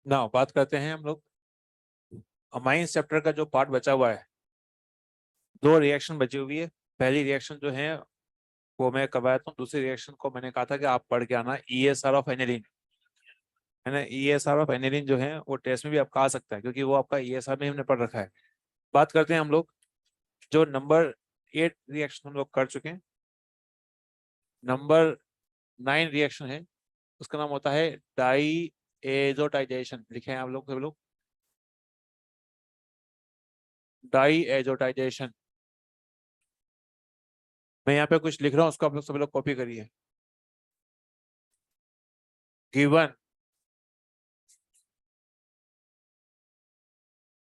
ना बात करते हैं हम लोग अमाइंस चैप्टर का जो पार्ट बचा हुआ है। दो रिएक्शन बची हुई है। पहली रिएक्शन जो है वो मैं करवाया था, दूसरी रिएक्शन को मैंने कहा था कि आप पढ़ के आना, ESR ऑफ एनिलीन, है ना। ESR ऑफ एनिलीन जो है वो टेस्ट में भी आपका आ सकता है, क्योंकि वो आपका ESR में हमने पढ़ रखा है। बात करते हैं हम लोग, जो नंबर 8 रिएक्शन हम लोग कर चुके हैं। नंबर 9 रिएक्शन है, उसका नाम होता है डाई एजोटाइजेशन। लिखे हैं आप लोग सब लोग, डाई एजोटाइजेशन। मैं यहाँ पे कुछ लिख रहा हूँ, उसको आप लोग सब लोग कॉपी करिए। Given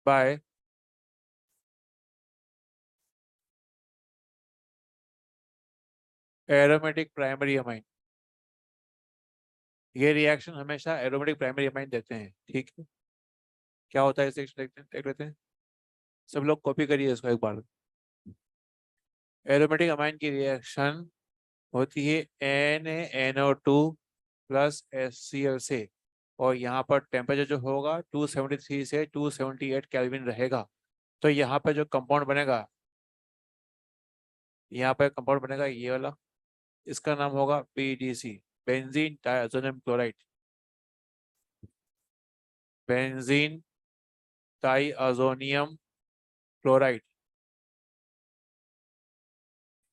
by aromatic primary amine. ये रिएक्शन हमेशा एरोमेटिक प्राइमरी अमाइन देते हैं, ठीक है। क्या होता है इसे देख लेते हैं। सब लोग कॉपी करिए इसको एक बार। एरोमेटिक अमाइन की रिएक्शन होती है NaNO2 प्लस HCl से, और यहाँ पर टेम्परेचर जो होगा 273 से 278 केल्विन रहेगा। तो यहाँ पर जो कंपाउंड बनेगा, यहाँ पर कंपाउंड बनेगा ये वाला, इसका नाम होगा BDC, benzene diazonium chloride. Benzene diazonium chloride.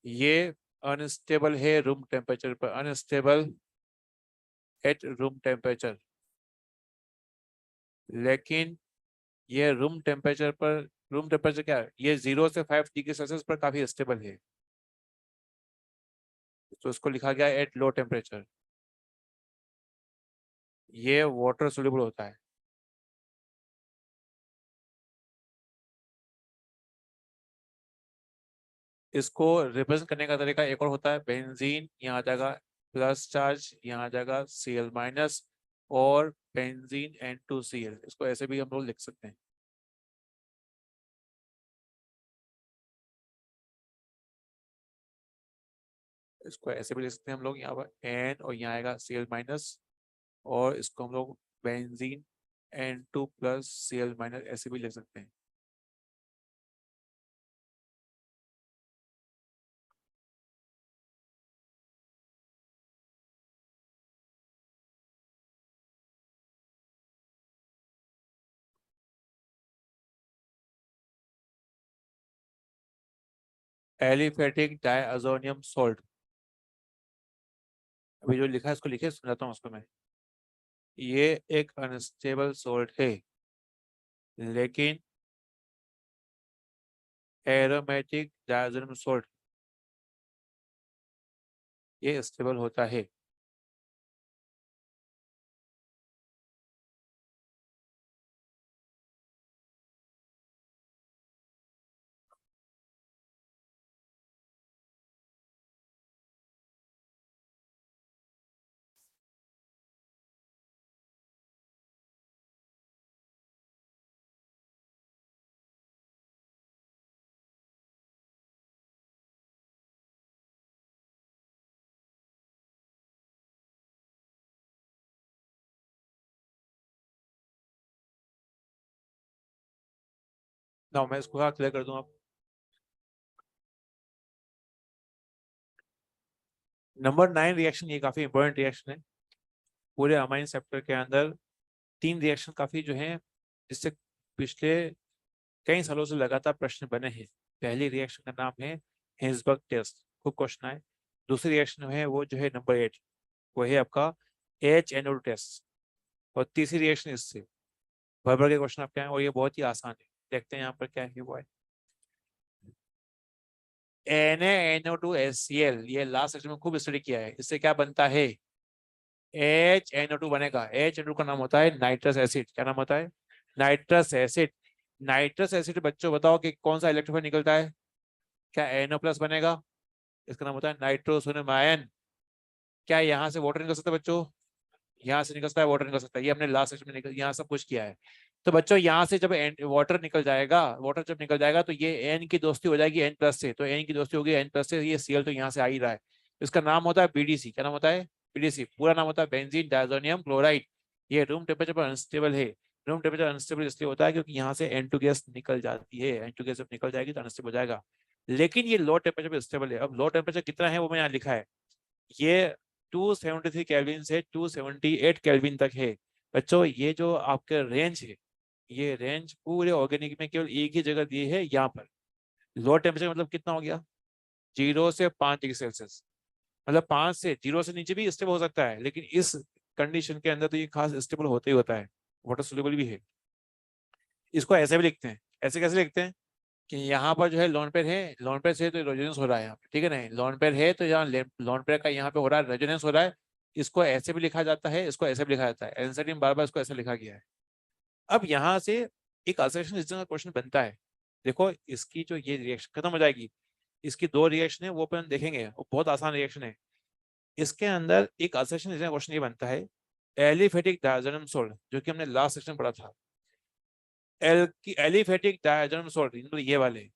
ये अनस्टेबल है रूम टेम्परेचर पर, अनस्टेबल एट रूम टेम्परेचर। लेकिन ये रूम टेम्परेचर क्या है, ये 0 से 5 डिग्री सेल्सियस पर काफी स्टेबल है। तो इसको लिखा गया एट लो टेम्परेचर। ये वाटर सोल्यूबल होता है। इसको रिप्रेजेंट करने का तरीका एक और होता है। बेंजीन यहाँ आ जाएगा प्लस चार्ज, यहाँ आ जाएगा Cl माइनस, और बेंजीन N2Cl, इसको ऐसे भी हम लोग लिख सकते हैं। इसको ऐसे भी लिख सकते हैं हम लोग, यहाँ पर N और यहाँ आएगा Cl माइनस, और इसको हम लोग benzene N2 plus Cl minus ऐसे भी लिख सकते हैं। एलिफेटिक डाइअज़ोनियम सॉल्ट, अभी जो लिखा है इसको लिखे समझाता हूँ उसको मैं। ये एक अनस्टेबल सॉल्ट है, लेकिन एरोमेटिक डाइअज़ोनियम सॉल्ट ये स्टेबल होता है। ना मैं इसको क्लियर कर दूं आप। नंबर 9 रिएक्शन, ये काफी इंपॉर्टेंट रिएक्शन है। पूरे अमाइन सेप्टर के अंदर 3 रिएक्शन काफी जो है, जिससे पिछले कई सालों से लगातार प्रश्न बने हैं। पहली रिएक्शन का नाम है हिंसबर्ग टेस्ट, खूब क्वेश्चन आए। दूसरी रिएक्शन है वो जो है नंबर 8, वो है आपका HNO2 टेस्ट। और तीसरी रिएक्शन इससे भर भर के क्वेश्चन आपके हैं, और ये बहुत ही आसान है। देखते हैं यहाँ पर क्या है वो है NaNO2HCl। ये लास्ट सेक्शन में खूब स्टडी किया है। इससे क्या बनता है, HNO2 बनेगा। HNO2 का नाम होता है नाइट्रस एसिड। क्या नाम होता है, नाइट्रस एसिड। नाइट्रस एसिड बच्चों बताओ कि कौन सा इलेक्ट्रोफाइल निकलता है, क्या NO प्लस बनेगा। इसका नाम होता है नाइट्रोसोनियम आयन। क्या यहाँ से वाटर निकल सकता है बच्चों, यहाँ से निकल सकता है, वाटर निकल सकता है। ये हमने लास्ट सेक्शन में निकल यहाँ सब कुछ किया है। तो बच्चों यहाँ से जब वाटर निकल जाएगा, वाटर जब निकल जाएगा तो ये एन की दोस्ती हो जाएगी N प्लस से, तो एन की दोस्ती होगी N प्लस से, ये Cl तो यहाँ से आ ही रहा है। इसका नाम होता है BDC। क्या नाम होता है, BDC। पूरा नाम होता है बेंजीन डाइअज़ोनियम क्लोराइड। ये रूम टेम्परेचर पर अनस्टेबल है। रूम टेम्परेचर अनस्टेबल इसलिए होता है क्योंकि यहाँ से N2 गैस निकल जाती है, N2 गैस जब निकल जाएगी तो अनस्टेबल हो जाएगा। लेकिन ये लो टेम्परेचर पे स्टेबल है। अब लो टेम्परेचर कितना है वो मैंने यहाँ लिखा है, ये 273 केल्विन से 278 केल्विन तक है। बच्चों ये जो आपका रेंज है, ये रेंज पूरे ऑर्गेनिक में केवल एक ही जगह दी है, यहाँ पर। लो टेम्परेचर मतलब कितना हो गया, 0 से 5 डिग्री सेल्सियस। मतलब 5 से 0 से नीचे भी स्टेबल हो सकता है, लेकिन इस कंडीशन के अंदर तो ये खास स्टेबल होता ही होता है, वाटर सोल्यूबल भी है। इसको ऐसे भी लिखते हैं, ऐसे कैसे लिखते हैं कि यहाँ पर जो है लोन पेयर है, लोन पेयर से तो रेजोनेंस हो रहा है यहाँ पे, ठीक है ना। लोन पेयर है तो यहाँ लोन पेयर का यहाँ पे हो रहा है, रेजोनेंस हो रहा है। इसको ऐसे भी लिखा जाता है, इसको ऐसे भी लिखा जाता है, एनसीईआरटी में बार बार इसको ऐसे लिखा गया है। अब यहाँ से एक असर्शन का क्वेश्चन बनता है। देखो इसकी जो ये रिएक्शन खत्म हो जाएगी, इसकी दो रिएक्शन है वो अपन देखेंगे, वो बहुत आसान रिएक्शन है। इसके अंदर एक असर्शन का क्वेश्चन ये बनता है, एलिफेटिक डायजोनियम सोल्ट, जो कि हमने लास्ट सेक्शन पढ़ा था। एलिफेटिक डायजोनियम सोल्ट ये वाले,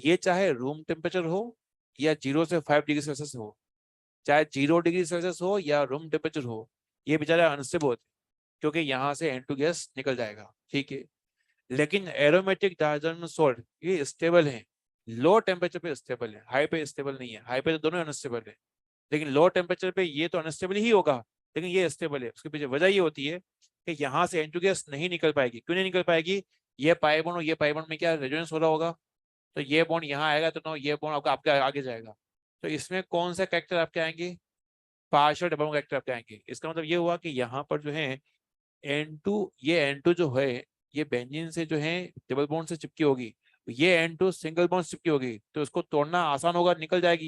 ये चाहे रूम टेम्परेचर हो या 0 से 5 डिग्री सेल्सियस हो, चाहे 0 डिग्री सेल्सियस हो या रूम टेम्परेचर हो, ये बेचारे अनस्टेबल होते हैं, क्योंकि यहाँ से N2 गैस निकल जाएगा, ठीक है। लेकिन एरोमेटिक डायजोनियम सोल्ट ये स्टेबल है, लो टेम्परेचर पे स्टेबल है, हाई पे स्टेबल नहीं है। हाई पे तो दोनों अनस्टेबल है, लेकिन लो टेम्परेचर पे ये तो अनस्टेबल ही होगा, लेकिन ये स्टेबल है। उसके पीछे वजह ये होती है कि यहाँ से N2 गैस नहीं निकल पाएगी। क्यों नहीं निकल पाएगी, ये पाई बॉन्ड और ये पाई बॉन्ड में क्या रेजोनेंस हो रहा होगा, तो ये बॉन्ड यहाँ आएगा तो नो, ये बॉन्ड आपका आपके आगे जाएगा। तो इसमें कौन सा कैरेक्टर आपके आएंगे, पार्शियल डबल कैरेक्टर आपके आएंगे। इसका मतलब ये हुआ कि यहाँ पर जो है N2, ये N2 जो है ये बेंजीन से जो है डबल बॉन्ड से चिपकी होगी, ये N2 सिंगल बॉन्ड से चिपकी होगी, तो इसको तोड़ना आसान होगा, निकल जाएगी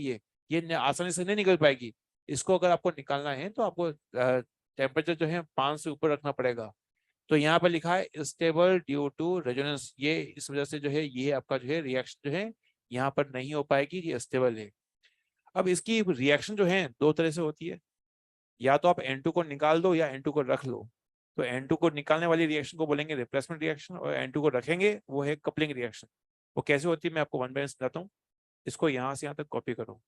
ये आसानी से नहीं निकल पाएगी। इसको अगर आपको निकालना है तो आपको टेम्परेचर जो है 5 से ऊपर रखना पड़ेगा। तो यहाँ पर लिखा है स्टेबल ड्यू टू रेजोनेंस, ये इस वजह से जो है ये आपका जो है रिएक्शन जो है यहाँ पर नहीं हो पाएगी, ये स्टेबल है। अब इसकी रिएक्शन जो है दो तरह से होती है, या तो आप N2 को निकाल दो या N2 को रख लो। तो N2 को निकालने वाली रिएक्शन को बोलेंगे रिप्लेसमेंट रिएक्शन, और N2 को रखेंगे वो है कपलिंग रिएक्शन। वो कैसे होती है मैं आपको वन बाय वन बताता हूँ। इसको यहाँ से यहाँ तक कॉपी करो।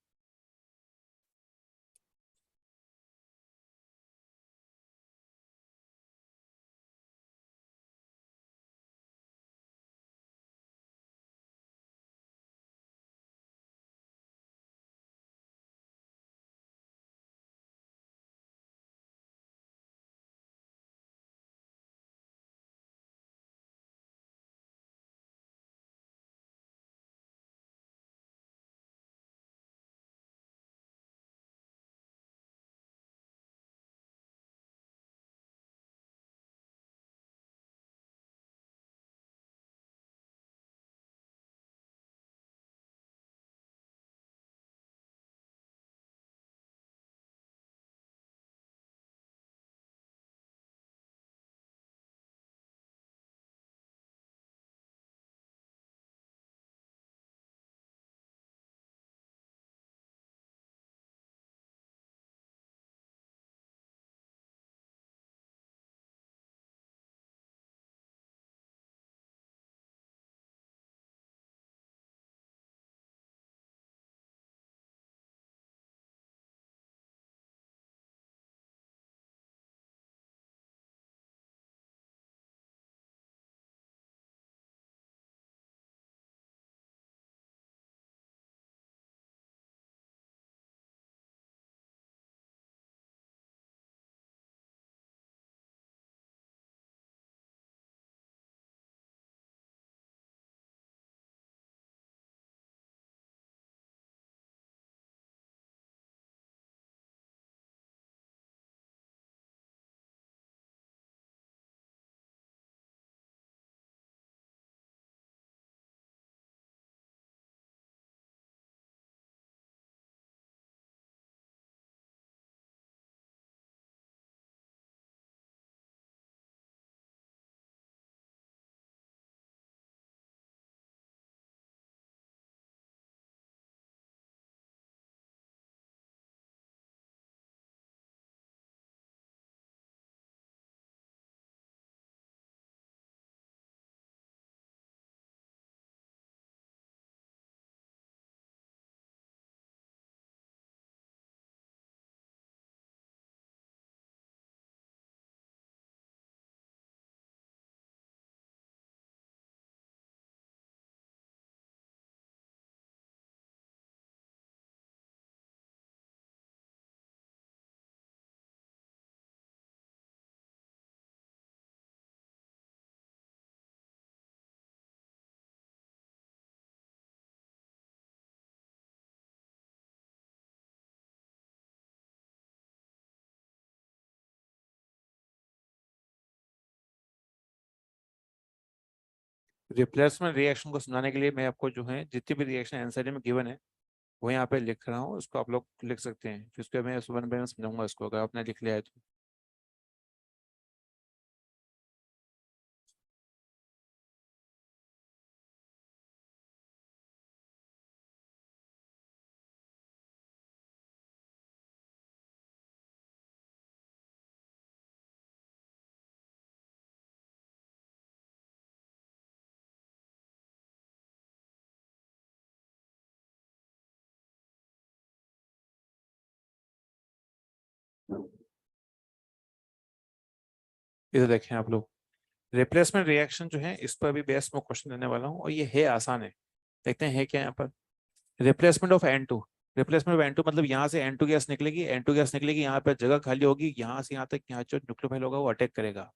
रिप्लेसमेंट रिएक्शन को समझाने के लिए मैं आपको जो है जितनी भी रिएक्शन एनसीईआरटी में गिवन है वो यहाँ पे लिख रहा हूँ, उसको आप लोग लिख सकते हैं, फिर उसके मैं वन बाय वन समझाऊंगा इसको, अगर आपने लिख लिया है तो। इधर देखें आप लोग, रिप्लेसमेंट रिएक्शन जो है इस पर भी बेस में क्वेश्चन देने वाला हूँ, और ये है आसान है। देखते हैं है क्या यहाँ पर। Replacement of N2, replacement of N2 मतलब यहाँ से N2 गैस निकलेगी, N2 गैस निकलेगी, यहाँ पे जगह खाली होगी, यहाँ से यहाँ तक यहाँ जो न्यूक्लियोफाइल होगा वो अटैक करेगा।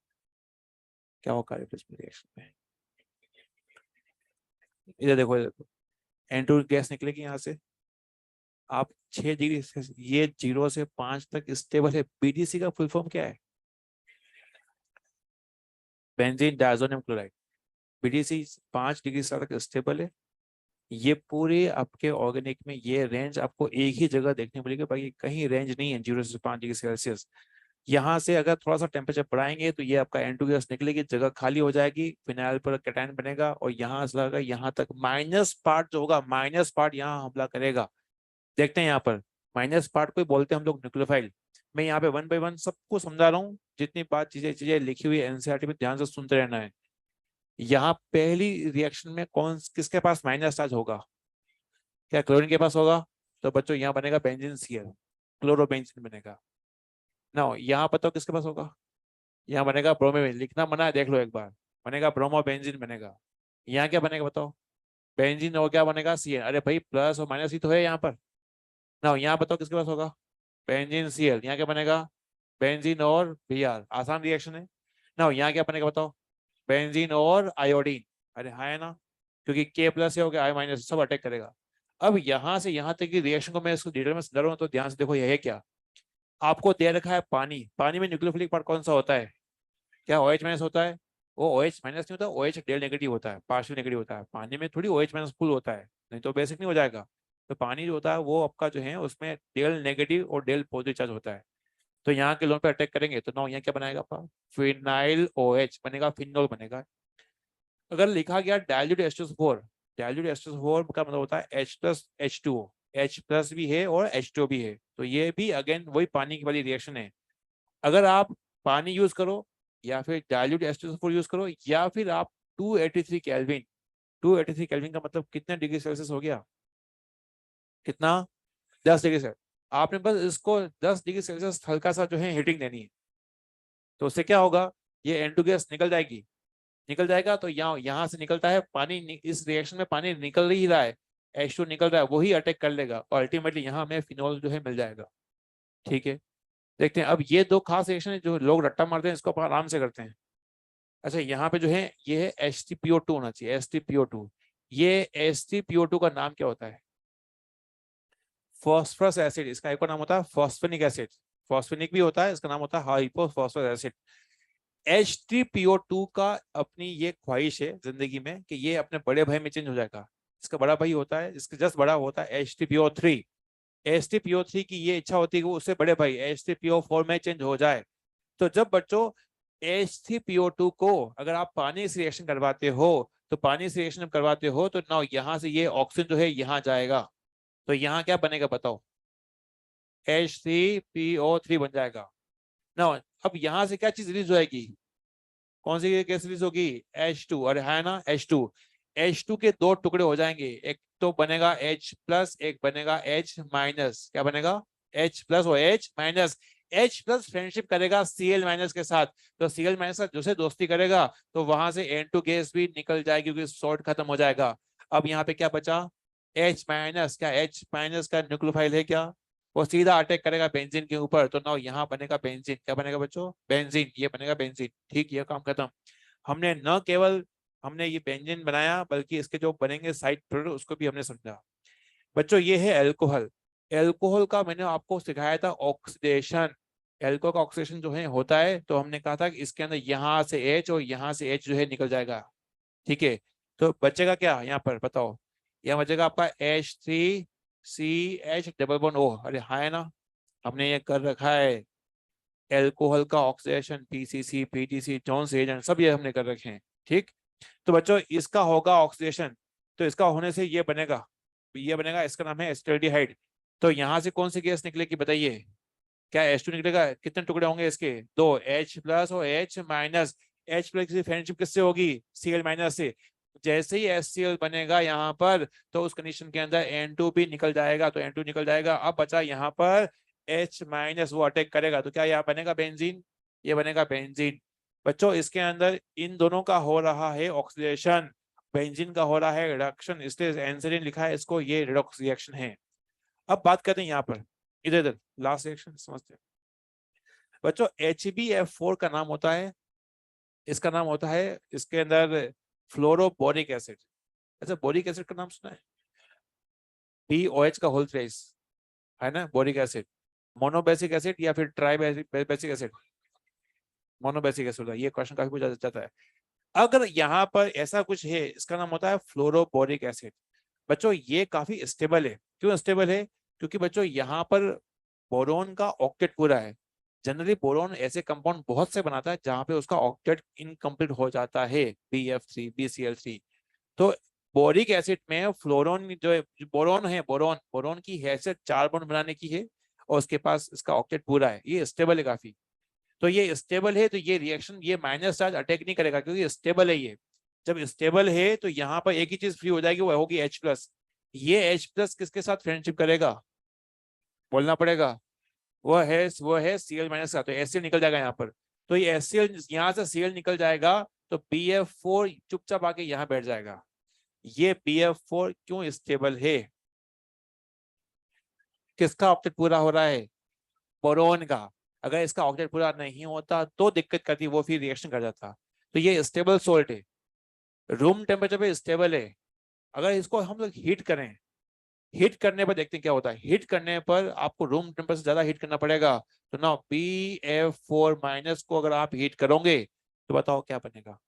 क्या होगा रिप्लेसमेंट रिएक्शन में? इधर देखो, इधर देखो, N2 गैस निकलेगी यहाँ से, आप 6 डिग्री से, ये 0 से 5 तक स्टेबल है। BDC का फुल फॉर्म क्या है? Benzene diazonium chloride. BDC 5 degree से तक स्टेबल है। ये पूरे आपके ऑर्गेनिक में ये रेंज आपको एक ही जगह देखने मिलेगी, बाकी कहीं रेंज नहीं है 0 से 5 डिग्री सेल्सियस। यहाँ से अगर थोड़ा सा टेम्परेचर बढ़ाएंगे तो ये आपका N2 गैस निकलेगी, जगह खाली हो जाएगी, फिनाइल पर कैटायन बनेगा, और यहाँ से लगा यहाँ तक माइनस पार्ट जो होगा, माइनस पार्ट यहाँ हमला करेगा। देखते हैं यहाँ पर, माइनस पार्ट को ही बोलते हैं हम लोग न्यूक्लियोफाइल। मैं यहाँ पे वन बाय वन सबको समझा रहा हूँ, जितनी बात चीजें चीजें लिखी हुई है एनसीईआरटी में, ध्यान से सुनते रहना है। यहाँ पहली रिएक्शन में कौन किसके पास माइनस चार्ज होगा? क्या क्लोरीन के पास होगा? तो बच्चों यहाँ बनेगा बेंजीन Cl, क्लोरोबेंजीन बनेगा ना। यहाँ बताओ किसके पास होगा? यहाँ बनेगा ब्रोमीन, लिखना मना है, देख लो एक बार, बनेगा ब्रोमोबेंजीन बनेगा। यहाँ क्या बनेगा बताओ? बेंजीन और क्या बनेगा? Cl। अरे भाई प्लस और माइनस ही तो है यहाँ पर ना। यहाँ बताओ किसके पास होगा? Benzene Cl। यहाँ क्या बनेगा? बेंजीन और Br। आसान रिएक्शन है ना। यहाँ क्या बनेगा बताओ? बेंजीन और आयोडीन। अरे हाँ है ना, क्योंकि K प्लस हो गया, I माइनस सब अटैक करेगा। अब यहाँ से यहाँ तक की रिएक्शन को मैं इसको डिटेल में समझा रहा हूँ, तो ध्यान से देखो यह है क्या। आपको दे रखा है पानी, पानी में न्यूक्लियोफिलिक पार्ट कौन सा होता है? क्या OH माइनस होता है? वो OH माइनस नहीं होता, OH डेल नेगेटिव होता है, पार्शियल नेगेटिव होता है। पानी में थोड़ी OH माइनस फुल होता है, नहीं तो बेसिक नहीं हो जाएगा। तो पानी जो होता है वो आपका जो है उसमें डेल नेगेटिव और डेल पॉजिटिव चार्ज होता है। तो यहाँ के लोन पे अटैक करेंगे तो ना यहाँ क्या बनाएगा आपका? फिनाइल OH बनेगा, फिनोल बनेगा। अगर लिखा गया डाइल्यूट H2SO4, डाइल्यूट H2SO4 का मतलब होता है H plus H2O, H plus भी है और H2O भी है, तो ये भी अगेन वही पानी की वाली रिएक्शन है। अगर आप पानी यूज करो, या फिर डाइल्यूट H2SO4 यूज करो, या फिर आप 283 केल्विन, 283 केल्विन का मतलब कितने डिग्री सेल्सियस हो गया? कितना? 10 डिग्री सेल्सियस। आपने बस इसको 10 डिग्री सेल्सियस हल्का सा जो है हीटिंग देनी है, तो उससे क्या होगा? ये N2 गैस निकल जाएगी, निकल जाएगा तो यहाँ से निकलता है पानी, इस रिएक्शन में पानी निकल ही रहा है, H2 निकल रहा है, वही अटैक कर लेगा और अल्टीमेटली यहाँ हमें फिनोल जो है मिल जाएगा। ठीक है, देखते हैं अब ये दो खास रिएक्शन है जो लोग रट्टा मारते हैं, इसको अपन आराम से करते हैं। अच्छा यहाँ पे जो है ये है H3PO2 होना चाहिए, H3PO2। ये H3PO2 का नाम क्या होता है? फॉस्फरस एसिड, इसका एक और नाम होता है फॉस्फेनिक एसिड। फॉस्फेनिक भी होता है, इसका नाम होता है हाइपोफॉस्फरस एसिड। H3PO2 का अपनी ये ख्वाहिश है जिंदगी में कि ये अपने बड़े भाई में चेंज हो जाएगा। इसका बड़ा भाई होता है, इसके जस्ट बड़ा होता है H3PO3। H3PO3 की ये इच्छा होती है कि उससे बड़े भाई H3PO4 में चेंज हो जाए। तो जब बच्चों H3PO2 को अगर आप पानी से रिएक्शन करवाते हो, तो पानी से रिएक्शन करवाते हो तो ना यहाँ से ये ऑक्सीजन जो है यहाँ जाएगा, तो यहाँ क्या बनेगा बताओ? H3PO3 बन जाएगा ना। अब यहाँ से क्या चीज रिलीज होगी? कौन सी गैस रिलीज होगी? H2। अरे है ना H2। H2 के दो टुकड़े हो जाएंगे, एक तो बनेगा H प्लस, एक बनेगा H माइनस। क्या बनेगा? H प्लस और H minus. H plus friendship करेगा Cl माइनस के साथ, तो Cl माइनस का जो से दोस्ती करेगा तो वहां से N2 गैस भी निकल जाएगी क्योंकि सॉल्ट खत्म हो जाएगा। अब यहाँ पे क्या बचा? H minus. क्या H माइनस का न्यूक्लियोफाइल है क्या? वो सीधा अटैक करेगा बेंजीन के ऊपर, तो ना यहाँ बनेगा बेंजीन। क्या बनेगा बच्चों? बेंजीन, ये बनेगा बेंजीन। ठीक, ये काम खत्म। हमने न केवल हमने ये बेंजीन बनाया, बल्कि इसके जो बनेंगे साइड प्रोडक्ट उसको भी हमने समझा। बच्चों ये है एल्कोहल। एल्कोहल का मैंने आपको सिखाया था ऑक्सीडेशन। एल्कोहल का ऑक्सीडेशन जो है होता है, तो हमने कहा था कि इसके अंदर यहाँ से H और यहाँ से H जो है निकल जाएगा। ठीक है, तो बचेगा क्या यहाँ पर बताओ, यहाँ बचेगा आपका H3CH डबल बॉन्ड O। अरे हाँ है ना, हमने ये कर रखा है, एल्कोहल का oxidation PCC PTC Jones agent सब ये हमने कर रखे हैं। ठीक, तो बच्चों इसका होगा ऑक्सीडेशन, तो इसका होने से ये बनेगा, इसका नाम है एसिटाल्डिहाइड। तो यहाँ से कौन सी गैस निकलेगी बताइए, क्या H2 निकलेगा, कितने टुकड़े होंगे इसके, दो, H प्लस और H माइनस। H प्लस की फ्रेंडशिप किससे होगी, Cl माइनस से। जैसे ही HCl बनेगा यहाँ पर, तो उस कंडीशन के अंदर N2 भी निकल जाएगा, तो N2 निकल जाएगा। अब बचा यहाँ पर H माइनस, वो अटैक करेगा तो क्या यहाँ बनेगा बेंजीन, ये बनेगा बेंजीन। बच्चों इसके अंदर इन दोनों का हो रहा है ऑक्सीडेशन, बेंजीन का हो रहा है रिडक्शन, इसलिए एंसरीन लिखा है इसको, ये रिडॉक्स रिएक्शन है। अब बात करते हैं यहाँ पर, इधर इधर लास्ट रिएक्शन समझते हैं बच्चों। HbF4 का नाम होता है, इसका नाम होता है इसके अंदर फ्लोरोबोरिक एसिड। अच्छा बोरिक एसिड का नाम सुना है, BOH का होल थ्राइस है ना, बोरिक एसिड। मोनोबेसिक एसिड या फिर ट्राइबेसिक एसिड, मोनोबेसिक एसिड, ये क्वेश्चन काफी पूछा जाता है। अगर यहाँ पर ऐसा कुछ है, इसका नाम होता है फ्लोरोबोरिक एसिड। बच्चों ये काफी स्टेबल है, क्यों स्टेबल है, क्योंकि बच्चों यहाँ पर बोरोन का ऑक्टेट पूरा है। जनरली बोरोन ऐसे कंपाउंड बहुत से बनाता है जहां पे उसका ऑक्टेट इनकम्प्लीट हो जाता है, BF3 BCl3। तो बोरिक एसिड में फ्लोरोन जो है, बोरोन है, बोरोन की हैसियत 4 बॉन्ड बनाने की है, और उसके पास इसका ऑक्टेट पूरा है, ये स्टेबल है काफी। तो ये स्टेबल है, तो ये रिएक्शन, ये माइनस चार्ज अटैक नहीं करेगा क्योंकि स्टेबल है ये। जब स्टेबल है तो यहाँ पर एक ही चीज फ्री हो जाएगी, वो होगी H+। ये H+ किसके साथ फ्रेंडशिप करेगा, बोलना पड़ेगा, वो है Cl माइनस का, तो HCl निकल जाएगा यहाँ पर। तो ये HCl यहाँ से Cl निकल जाएगा, तो BF4 चुपचाप आके यहाँ बैठ जाएगा। ये BF4 क्यों स्टेबल है, किसका ऑक्टेट पूरा हो रहा है, बोरोन का। अगर इसका ऑक्टेट पूरा नहीं होता तो दिक्कत करती, वो फिर रिएक्शन कर जाता। तो ये स्टेबल सोल्ट है, रूम टेम्परेचर पे स्टेबल है। अगर इसको हम लोग हीट करें, हीट करने पर देखते हैं क्या होता है। हीट करने पर आपको रूम टेम्परेचर से ज्यादा हीट करना पड़ेगा, तो ना BF4 माइनस को अगर आप हीट करोगे तो बताओ क्या बनेगा,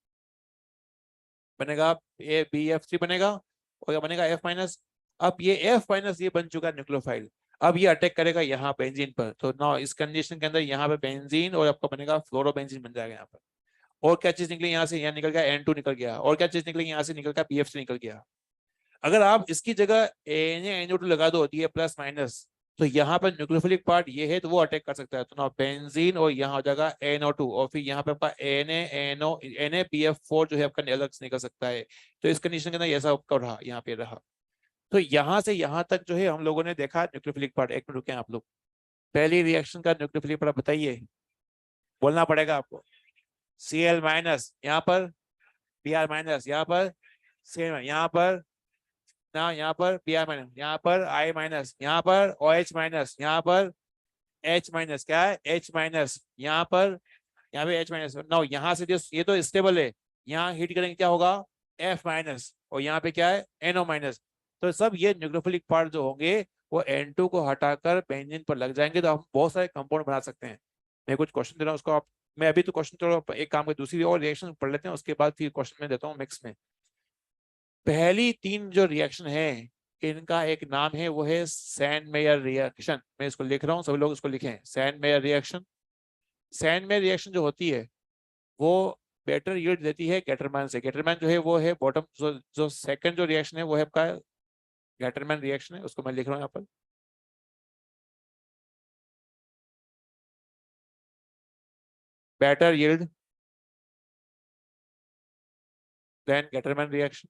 बनेगा BF3 बनेगा, और क्या बनेगा F माइनस। अब ये F माइनस ये बन चुका है न्यूक्लियोफाइल, अब ये अटैक करेगा यहाँ बेंजीन पर, तो ना इस कंडीशन के अंदर यहाँ पे बेंजीन और आपका बनेगा फ्लोरोबेंजीन बन जाएगा यहाँ पर। और क्या चीज निकली यहाँ से, यहाँ निकल गया N2 निकल गया, और क्या चीज निकली यहाँ से, निकल गया BF3 निकल गया। अगर आप इसकी जगह NaNO2 लगा दो, ये प्लस माइनस, तो यहाँ पर न्यूक्लियोफिलिक पार्ट ये है, तो वो अटैक कर सकता है, तो ना बेंजीन और यहाँ हो जाएगा NO2, और फिर यहाँ पे आपका NaBF4 जो है आपका अलग से निकल सकता है। तो इस कंडीशन के अंदर ऐसा आपका रहा, यहाँ पे रहा। तो यहाँ से यहाँ तक जो है हम लोगों ने देखा न्यूक्लियोफिलिक पार्ट। एक मिनट रुके आप लोग, पहली रिएक्शन का न्यूक्लियोफिलिक पार्ट बताइए, बोलना पड़ेगा आपको। Cl माइनस यहाँ पर, Br माइनस यहाँ पर, Cl यहाँ पर ना, यहाँ पर Br माइनस, यहाँ पर I माइनस, यहाँ पर OH माइनस, यहाँ पर H माइनस, क्या है H माइनस, यहाँ पर, यहाँ पे H माइनस। ना यहाँ से जो ये तो स्टेबल है, यहाँ हीट करेंगे क्या होगा F माइनस, और यहाँ पे क्या है NO माइनस। तो सब ये न्यूक्लियोफिलिक पार्ट जो होंगे वो N2 को हटाकर बेंजीन पर लग जाएंगे, तो हम बहुत सारे कंपाउंड बना सकते हैं। मैं कुछ क्वेश्चन दे रहा हूँ उसको आप, मैं अभी तो क्वेश्चन थोड़ा एक काम कर, दूसरी और रिएक्शन पढ़ लेते हैं, उसके बाद फिर क्वेश्चन में देता हूँ मिक्स में। पहली तीन जो रिएक्शन है इनका एक नाम है, वो है सैंड मेयर रिएक्शन। मैं इसको लिख रहा हूँ, सभी लोग इसको लिखें, sand mayor reaction. Sand mayor reaction जो होती है वो बेटर यील्ड देती है गेटरमैन से। गेटरमैन जो है वो है बॉटम, जो सेकंड जो रिएक्शन है वो है आपका गेटरमैन रिएक्शन है, उसको मैं लिख रहा हूँ यहाँ पर। Better yield than Gattermann reaction,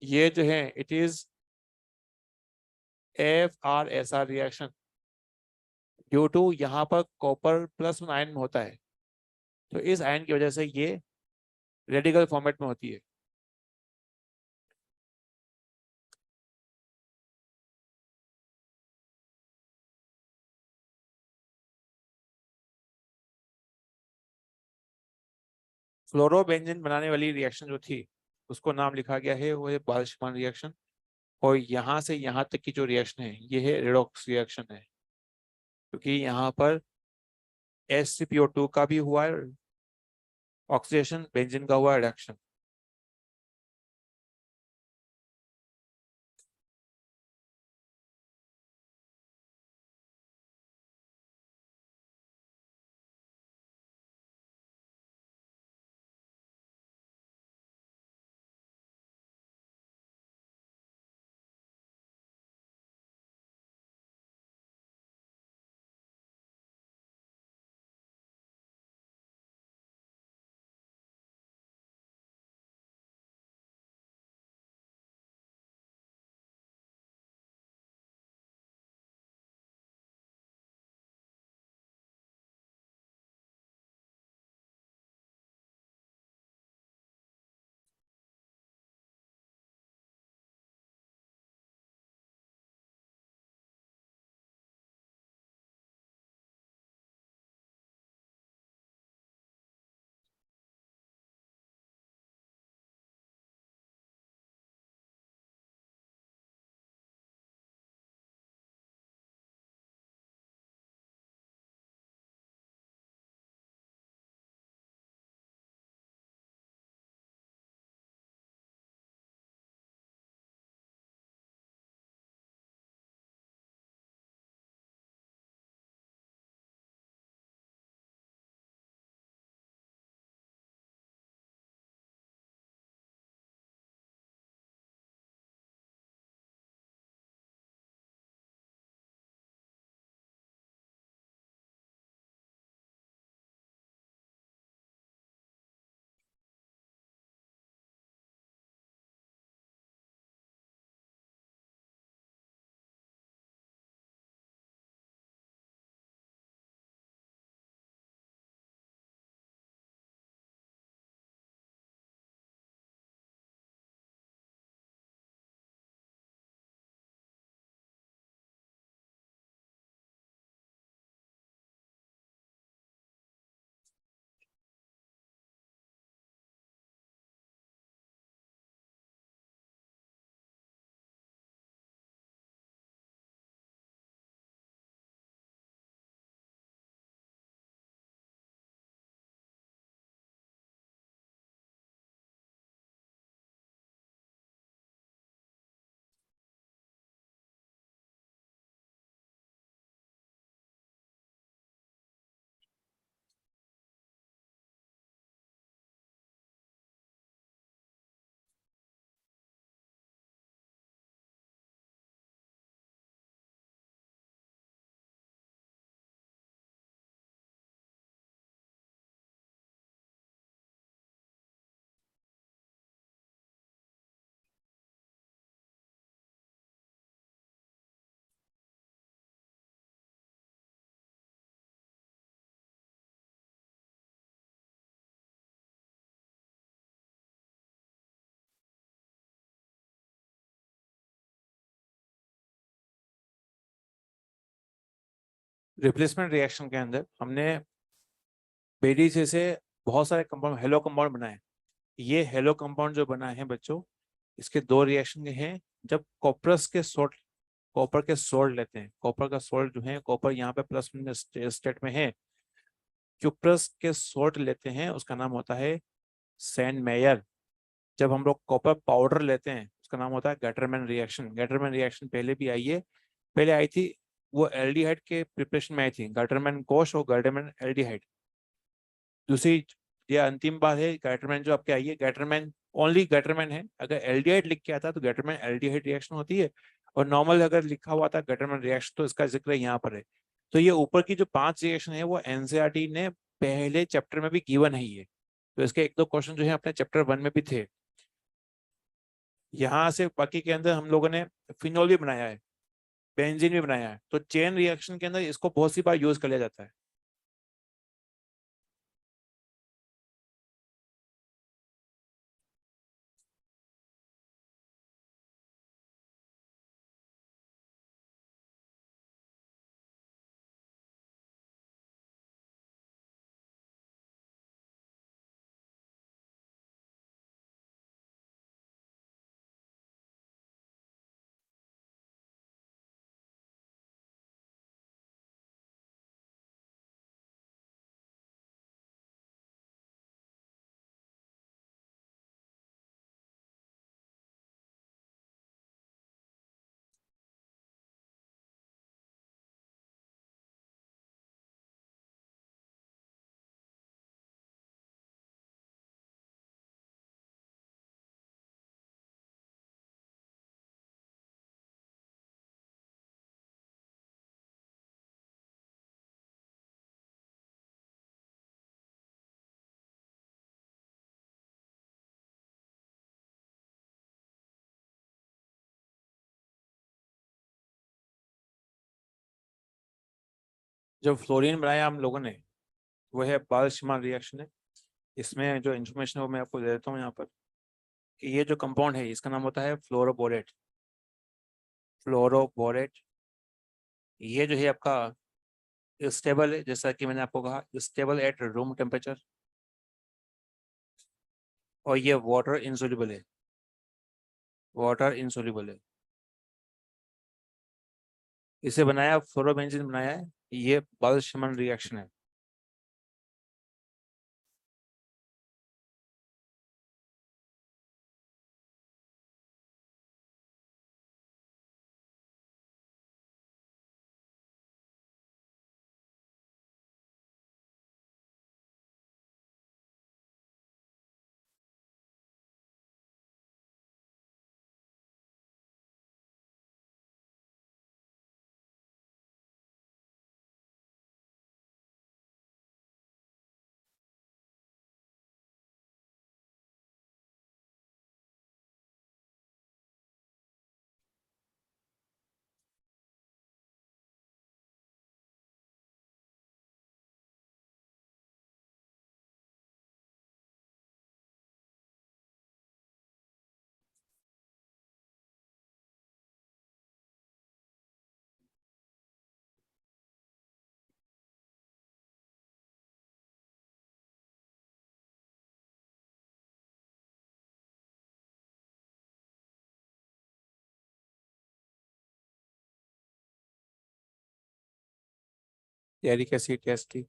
ये जो है it is FR-SR reaction, due to यहाँ पर कॉपर प्लस आयन होता है, तो इस आयन की वजह से ये रेडिकल फॉर्मेट में होती है। फ्लोरोबेंजीन बनाने वाली रिएक्शन जो थी उसको नाम लिखा गया है, वो है बाल्शमान रिएक्शन। और यहाँ से यहाँ तक की जो रिएक्शन है ये है रेडॉक्स रिएक्शन है, क्योंकि यहाँ पर HCPO2 का भी हुआ है ऑक्सीडेशन, बेंजीन का हुआ रिडक्शन। रिप्लेसमेंट रिएक्शन के अंदर हमने बेरी से बहुत सारे कंपाउंड, हेलो कंपाउंड बनाए। ये हेलो कंपाउंड जो बनाए हैं बच्चों, इसके दो रिएक्शन हैं। जब कॉपर के सोल्ट लेते हैं, कॉपर का सोल्ट जो है, कॉपर यहाँ पे प्लस स्टेट में है, क्यूप्रस के सोल्ट लेते हैं, उसका नाम होता है सैंड मेयर। जब हम लोग कॉपर पाउडर लेते हैं, उसका नाम होता है गैटरमैन रिएक्शन। गैटरमैन रिएक्शन पहले भी आई है, पहले आई थी वो एल्डिहाइड के प्रिपरेशन में आई थी, गैटरमैन कोश और गैटरमैन एल्डिहाइड। दूसरी, ये अंतिम बात है, गैटरमैन जो आपके आई है, गैटरमैन ओनली गैटरमैन है। अगर एल्डिहाइड लिख के आता तो गैटरमैन एल्डिहाइड रिएक्शन होती है, और नॉर्मल अगर लिखा हुआ था गैटरमैन रिएक्शन तो इसका जिक्र यहाँ पर है। तो ये ऊपर की जो 5 रिएक्शन है वो एनसीईआरटी ने पहले चैप्टर में भी गिवन है ये। तो इसके एक दो क्वेश्चन जो है अपने चैप्टर 1 में भी थे। यहाँ से बाकी के अंदर हम लोगों ने फिनोल भी बनाया है, बेंजीन भी बनाया है, तो चेन रिएक्शन के अंदर इसको बहुत सी बार यूज कर लिया जाता है। जो फ्लोरीन बनाया हम लोगों ने वो है बाल-शमीन रिएक्शन है। इसमें जो इन्फॉर्मेशन है वो मैं आपको दे देता हूँ यहाँ पर कि ये जो कंपाउंड है इसका नाम होता है फ्लोरोबोरेट। फ्लोरोबोरेट ये जो है आपका स्टेबल है, जैसा कि मैंने आपको कहा स्टेबल एट रूम टेम्परेचर, और ये वाटर इंसोल्यूबल है, वाटर इंसोल्यूबल है। इसे बनाया फ्लोरोबेंजीन बनाया है, ये बाल-शमीन रिएक्शन है। तैयारी कैसी टेस्ट की?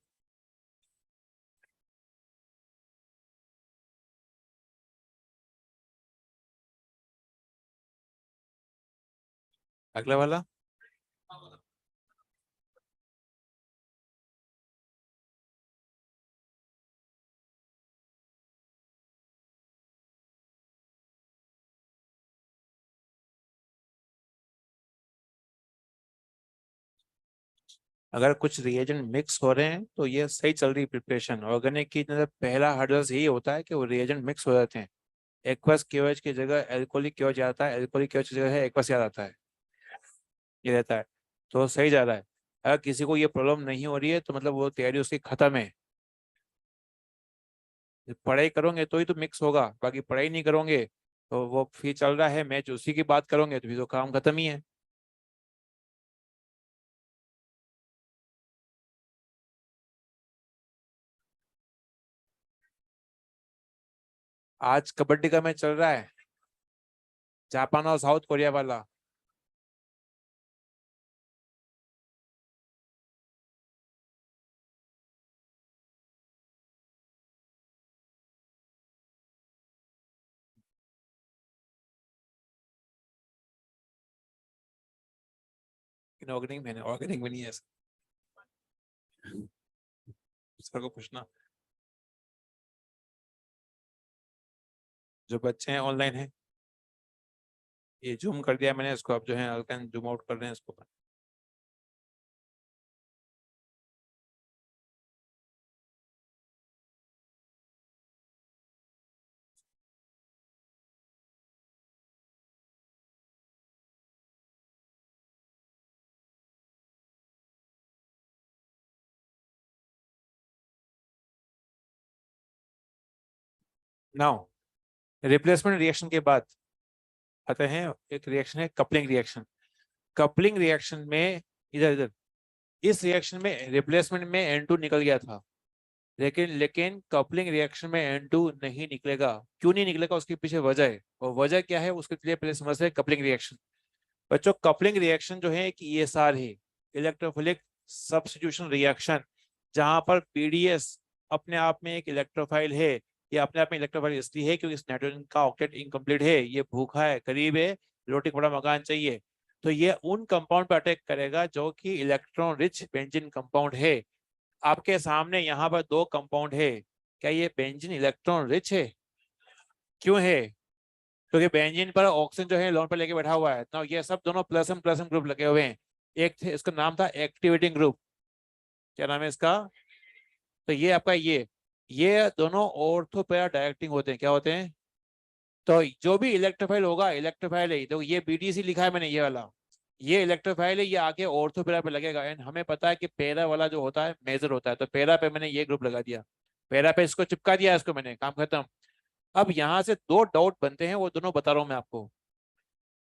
अगला वाला अगर कुछ रिएजेंट मिक्स हो रहे हैं तो ये सही चल रही प्रिपरेशन। ऑर्गेनिक की मतलब पहला हर्डल्स यही होता है कि वो रिएजेंट मिक्स हो जाते हैं। एक्वस केओएच की जगह एल्कोहलिक केओएच आता है, एल्कोहलिक केओएच की जगह है एक्वस याद आता है, ये रहता है। तो सही जा रहा है। अगर किसी को ये प्रॉब्लम नहीं हो रही है तो मतलब वो तैयारी उसकी खत्म है। पढ़ाई करोगे तो ही तो मिक्स होगा, बाकी पढ़ाई नहीं करोगे तो वो फिर चल रहा है मैच उसी की बात करोगे तो फिर तो काम खत्म ही है। आज कबड्डी का मैच चल रहा है, जापान और साउथ कोरिया वाला। ऑर्गेनिक में नहीं है ऐसा। सर को पूछना। जो बच्चे हैं ऑनलाइन है, ये जूम कर दिया मैंने इसको, अब जो है जूम आउट कर रहे हैं इसको। नाउ रिप्लेसमेंट रिएक्शन के बाद आते हैं एक रिएक्शन है कपलिंग रिएक्शन। कपलिंग रिएक्शन में इधर इधर इस रिएक्शन में रिप्लेसमेंट में N2 निकल गया था, लेकिन कपलिंग रिएक्शन में N2 नहीं निकलेगा। क्यों नहीं निकलेगा उसके पीछे वजह है, और वजह क्या है उसके लिए पहले समझते हैं कपलिंग रिएक्शन। बच्चों कपलिंग रिएक्शन जो है कि ESR है, इलेक्ट्रोफिलिक सब्स्टिट्यूशन रिएक्शन, जहां पर पीडीएस अपने आप में एक इलेक्ट्रोफाइल है। ये अपने आप में इलेक्ट्रोफाइल इसलिए है क्योंकि इस नाइट्रोजन का ऑक्टेट इनकम्प्लीट है, ये भूखा है, गरीब है, रोटी का बड़ा मकान चाहिए। तो ये उन कंपाउंड पर अटैक करेगा जो कि इलेक्ट्रॉन रिच बेंजीन कंपाउंड है। आपके सामने यहाँ पर दो कंपाउंड है, क्या ये बेंजीन इलेक्ट्रॉन रिच है? क्यों है? क्योंकि बेंजीन पर ऑक्सीजन जो है लोन पर लेके बैठा हुआ है ना, ये सब दोनों प्लस एम ग्रुप लगे हुए हैं। एक थे इसका नाम था एक्टिवेटिंग ग्रुप, क्या नाम है इसका? तो ये आपका ये दोनों ऑर्थो पैरा डायरेक्टिंग होते हैं, क्या होते हैं? तो जो भी इलेक्ट्रोफाइल होगा इलेक्ट्रोफाइल है, तो ये बीडीसी लिखा है मैंने ये वाला, ये इलेक्ट्रोफाइल है, ये आके ऑर्थो पैरा पे लगेगा। एंड हमें पता है कि पैरा वाला जो होता है मेजर होता है, तो पैरा पे मैंने ये ग्रुप लगा दिया, पैरा पे इसको चिपका दिया, इसको मैंने, काम खत्म। अब यहाँ से दो डाउट बनते हैं, वो दोनों बता रहा हूँ मैं आपको।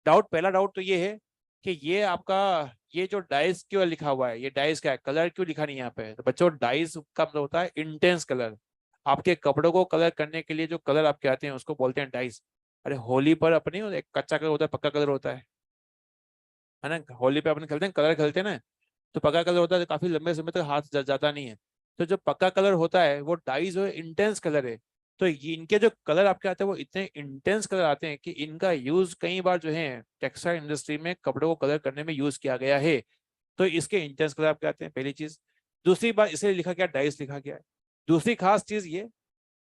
डाउट, पहला डाउट तो ये है कि ये आपका, ये जो डाइस क्यों लिखा हुआ है, ये डाइस क्या है, कलर क्यों लिखा नहीं यहाँ पे? तो बच्चों डाइस का मतलब होता है इंटेंस कलर। आपके कपड़ों को कलर करने के लिए जो कलर आपके आते हैं उसको बोलते हैं डाइस। अरे होली पर अपने एक कच्चा कलर होता है, पक्का कलर होता है ना? होली पे अपन खेलते हैं, कलर खेलते हैं ना, तो पक्का कलर होता है, तो काफी लंबे समय तक हाथ जाता नहीं है। तो जो पक्का कलर होता है वो डाइज जो इंटेंस कलर है। तो इनके जो कलर आपके आते हैं वो इतने इंटेंस कलर आते हैं कि इनका यूज कई बार जो है टेक्सटाइल इंडस्ट्री में कपड़ों को कलर करने में यूज किया गया है। तो इसके इंटेंस कलर आपके आते हैं, पहली चीज। दूसरी बात, इसलिए लिखा गया डाइस लिखा गया है। दूसरी खास चीज ये,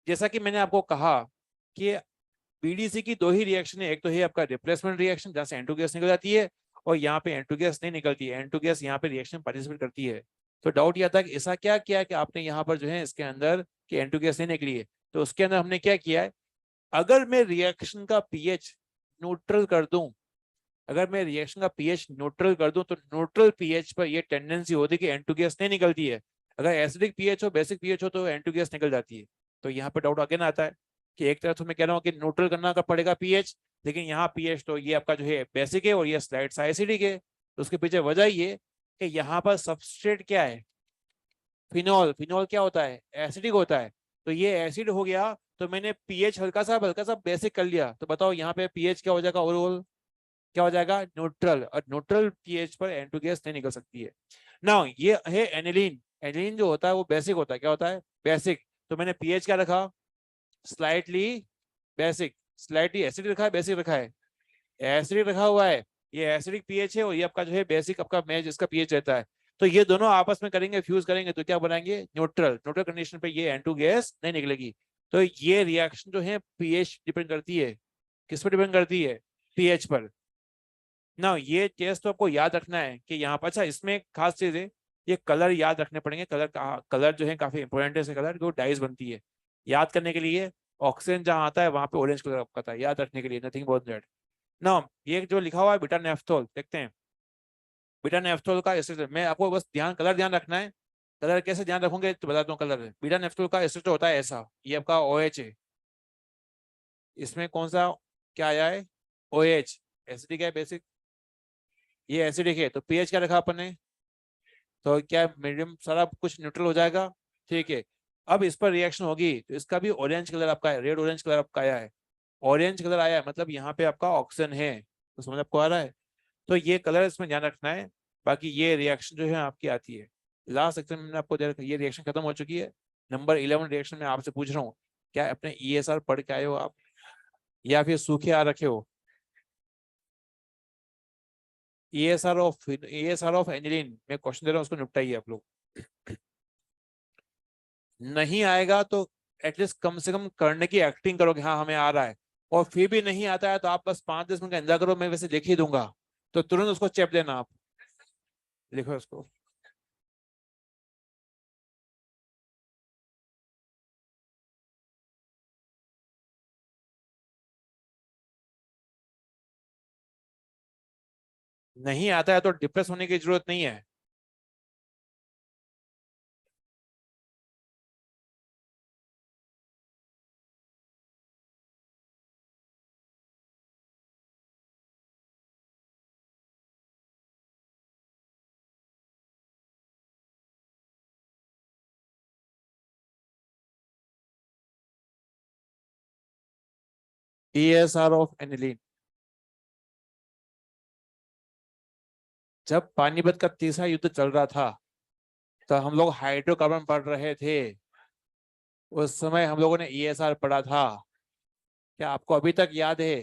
जैसा कि मैंने आपको कहा कि बीडीसी की दो ही रिएक्शन है, एक तो है आपका रिप्लेसमेंट रिएक्शन जहां से एन टू गैस निकल जाती है, और यहाँ पे एन टू गैस नहीं निकलती है, एन टू गैस यहाँ पे रिएक्शन पार्टिसिपेट करती है। तो डाउट यह था कि ऐसा क्या किया कि आपने यहाँ पर जो है इसके अंदर कि एन टू गैस नहीं निकली है। तो उसके अंदर हमने क्या किया है, अगर मैं रिएक्शन का पीएच न्यूट्रल कर दूं, अगर मैं रिएक्शन का पीएच न्यूट्रल कर दूं तो न्यूट्रल पीएच पर ये टेंडेंसी होती है कि एन टू गैस नहीं निकलती है। अगर एसिडिक पीएच हो, बेसिक पीएच हो, तो एन टू गैस निकल जाती है। तो यहाँ पे डाउट आगे ना आता है कि एक तरफ तो मैं कह रहा हूँ कि न्यूट्रल करना का पड़ेगा पीएच, लेकिन यहाँ पीएच तो ये आपका जो है बेसिक है और ये स्लाइड सा एसिडिक है। तो उसके पीछे वजह ये कि यहाँ पर सबस्ट्रेट क्या है, फिनॉल। फिनॉल क्या होता है, एसिडिक होता है। तो ये एसिड हो गया, तो मैंने पीएच हल्का सा बेसिक कर लिया। तो बताओ यहाँ पे पीएच क्या हो जाएगा ओवरऑल, क्या हो जाएगा, न्यूट्रल। और न्यूट्रल पीएच पर एन टू गैस नहीं निकल सकती है। नाउ ये है एनिलीन। एनिलीन जो होता है वो बेसिक होता है, क्या होता है, बेसिक। तो मैंने पीएच क्या रखा, स्लाइटली बेसिक। स्लाइटली एसिड रखा है, बेसिक रखा है, एसिडिक रखा हुआ है। ये एसिडिक पीएच है और ये आपका जो है बेसिक आपका मैच इसका पीएच रहता है। तो ये दोनों आपस में करेंगे, फ्यूज करेंगे, तो क्या बनाएंगे, न्यूट्रल। न्यूट्रल कंडीशन पे ये एन टू गैस नहीं निकलेगी। तो ये रिएक्शन जो है पीएच डिपेंड करती है, किस पर डिपेंड करती है, पीएच पर। ना ये टेस्ट तो आपको याद रखना है कि यहाँ पर, अच्छा इसमें एक खास चीज है, ये कलर याद रखने पड़ेंगे। कलर कलर जो है काफी इंपॉर्टेंट है, कलर जो डाइस बनती है याद करने के लिए। ऑक्सीजन जहाँ आता है वहां पे ऑरेंज कलर आपका था, याद रखने के लिए, नथिंग बोथ दैट। ना ये जो लिखा हुआ है बीटा नेफ्थोल, देखते हैं बीटा नेफ्थोल का एसिड। मैं आपको बस ध्यान, कलर ध्यान रखना है। कलर कैसे ध्यान रखोगे तो बताता हूँ। कलर बीटा नेफ्थोल का एसिड होता है ऐसा, ये आपका OH है। इसमें कौन सा क्या आया है, OH। एसिडिक है बेसिक, ये एसिडिक है, तो पीएच क्या रखा अपन ने, तो क्या मीडियम सारा कुछ न्यूट्रल हो जाएगा। ठीक है। अब इस पर रिएक्शन होगी तो इसका भी ऑरेंज कलर आपका है, रेड ऑरेंज कलर आपका आया है। ऑरेंज कलर आया है मतलब यहाँ पे आपका ऑक्सीजन है। तो समझ आपको आ रहा है। तो ये कलर इसमें ध्यान रखना है। बाकी ये रिएक्शन जो है आपकी आती है लास्ट सेक्शन में, मैंने आपको दे रखा है। ये रिएक्शन खत्म हो चुकी है। नंबर 11 रिएक्शन में आपसे पूछ रहा हूँ, क्या अपने ESR पढ़ के आए हो आप, या फिर सूखे आ रखे हो? ESR ऑफ एनिलीन मैं क्वेश्चन दे रहा हूँ, उसको निपटाइए आप लोग। नहीं आएगा तो एटलीस्ट कम से कम करने की एक्टिंग करो कि हाँ हमें आ रहा है। और फिर भी नहीं आता है तो आप बस 5-10 मिनट का इंतजार करो, मैं वैसे लिख ही दूंगा। तो तुरंत उसको चेप देना आप, लिखो उसको। नहीं आता है तो डिप्रेस होने की जरूरत नहीं है। ESR ऑफ एनिलीन, जब पानीपत का तीसरा युद्ध चल रहा था तो हम लोग हाइड्रोकार्बन पढ़ रहे थे। उस समय हम लोगों ने ESR पढ़ा था। क्या आपको अभी तक याद है?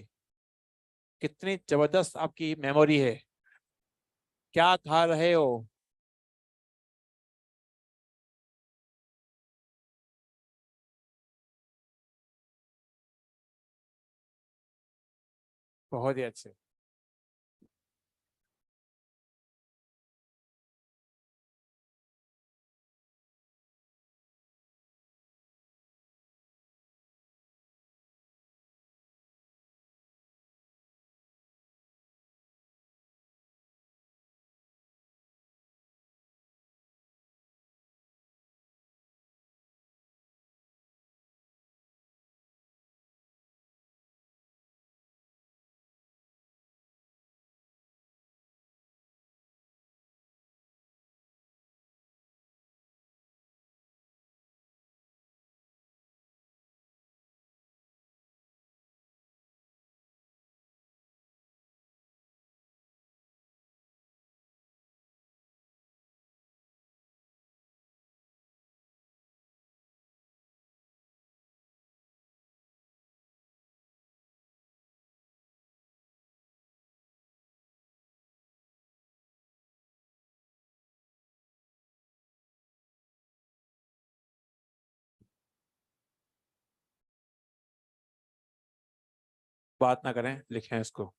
कितनी जबरदस्त आपकी मेमोरी है। क्या खा रहे हो? बहुत ही अच्छे। बात ना करें, लिखें इसको।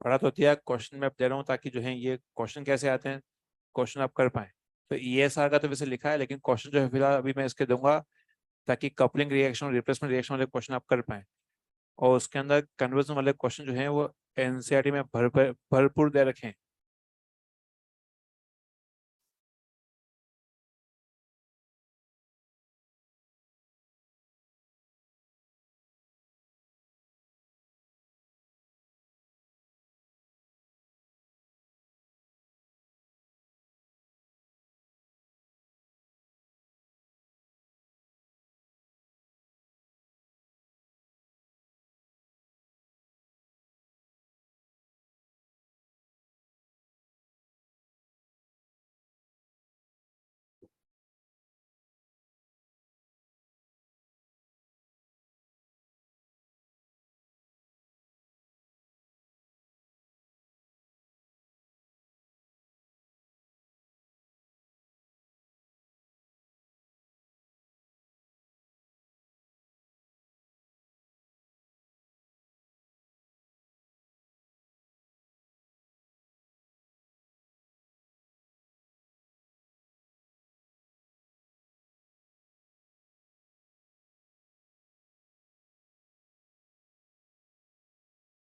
पढ़ा तो दिया, क्वेश्चन में अब दे रहा हूँ ताकि जो है ये क्वेश्चन कैसे आते हैं, क्वेश्चन आप कर पाए। तो ESR का तो वैसे लिखा है, लेकिन क्वेश्चन जो है फिलहाल अभी मैं इसके दूंगा ताकि कपलिंग रिएक्शन और रिप्लेसमेंट रिएक्शन वाले क्वेश्चन आप कर पाए। और उसके अंदर कन्वर्जन वाले क्वेश्चन जो है वो NCERT में भरपूर दे रखे हैं।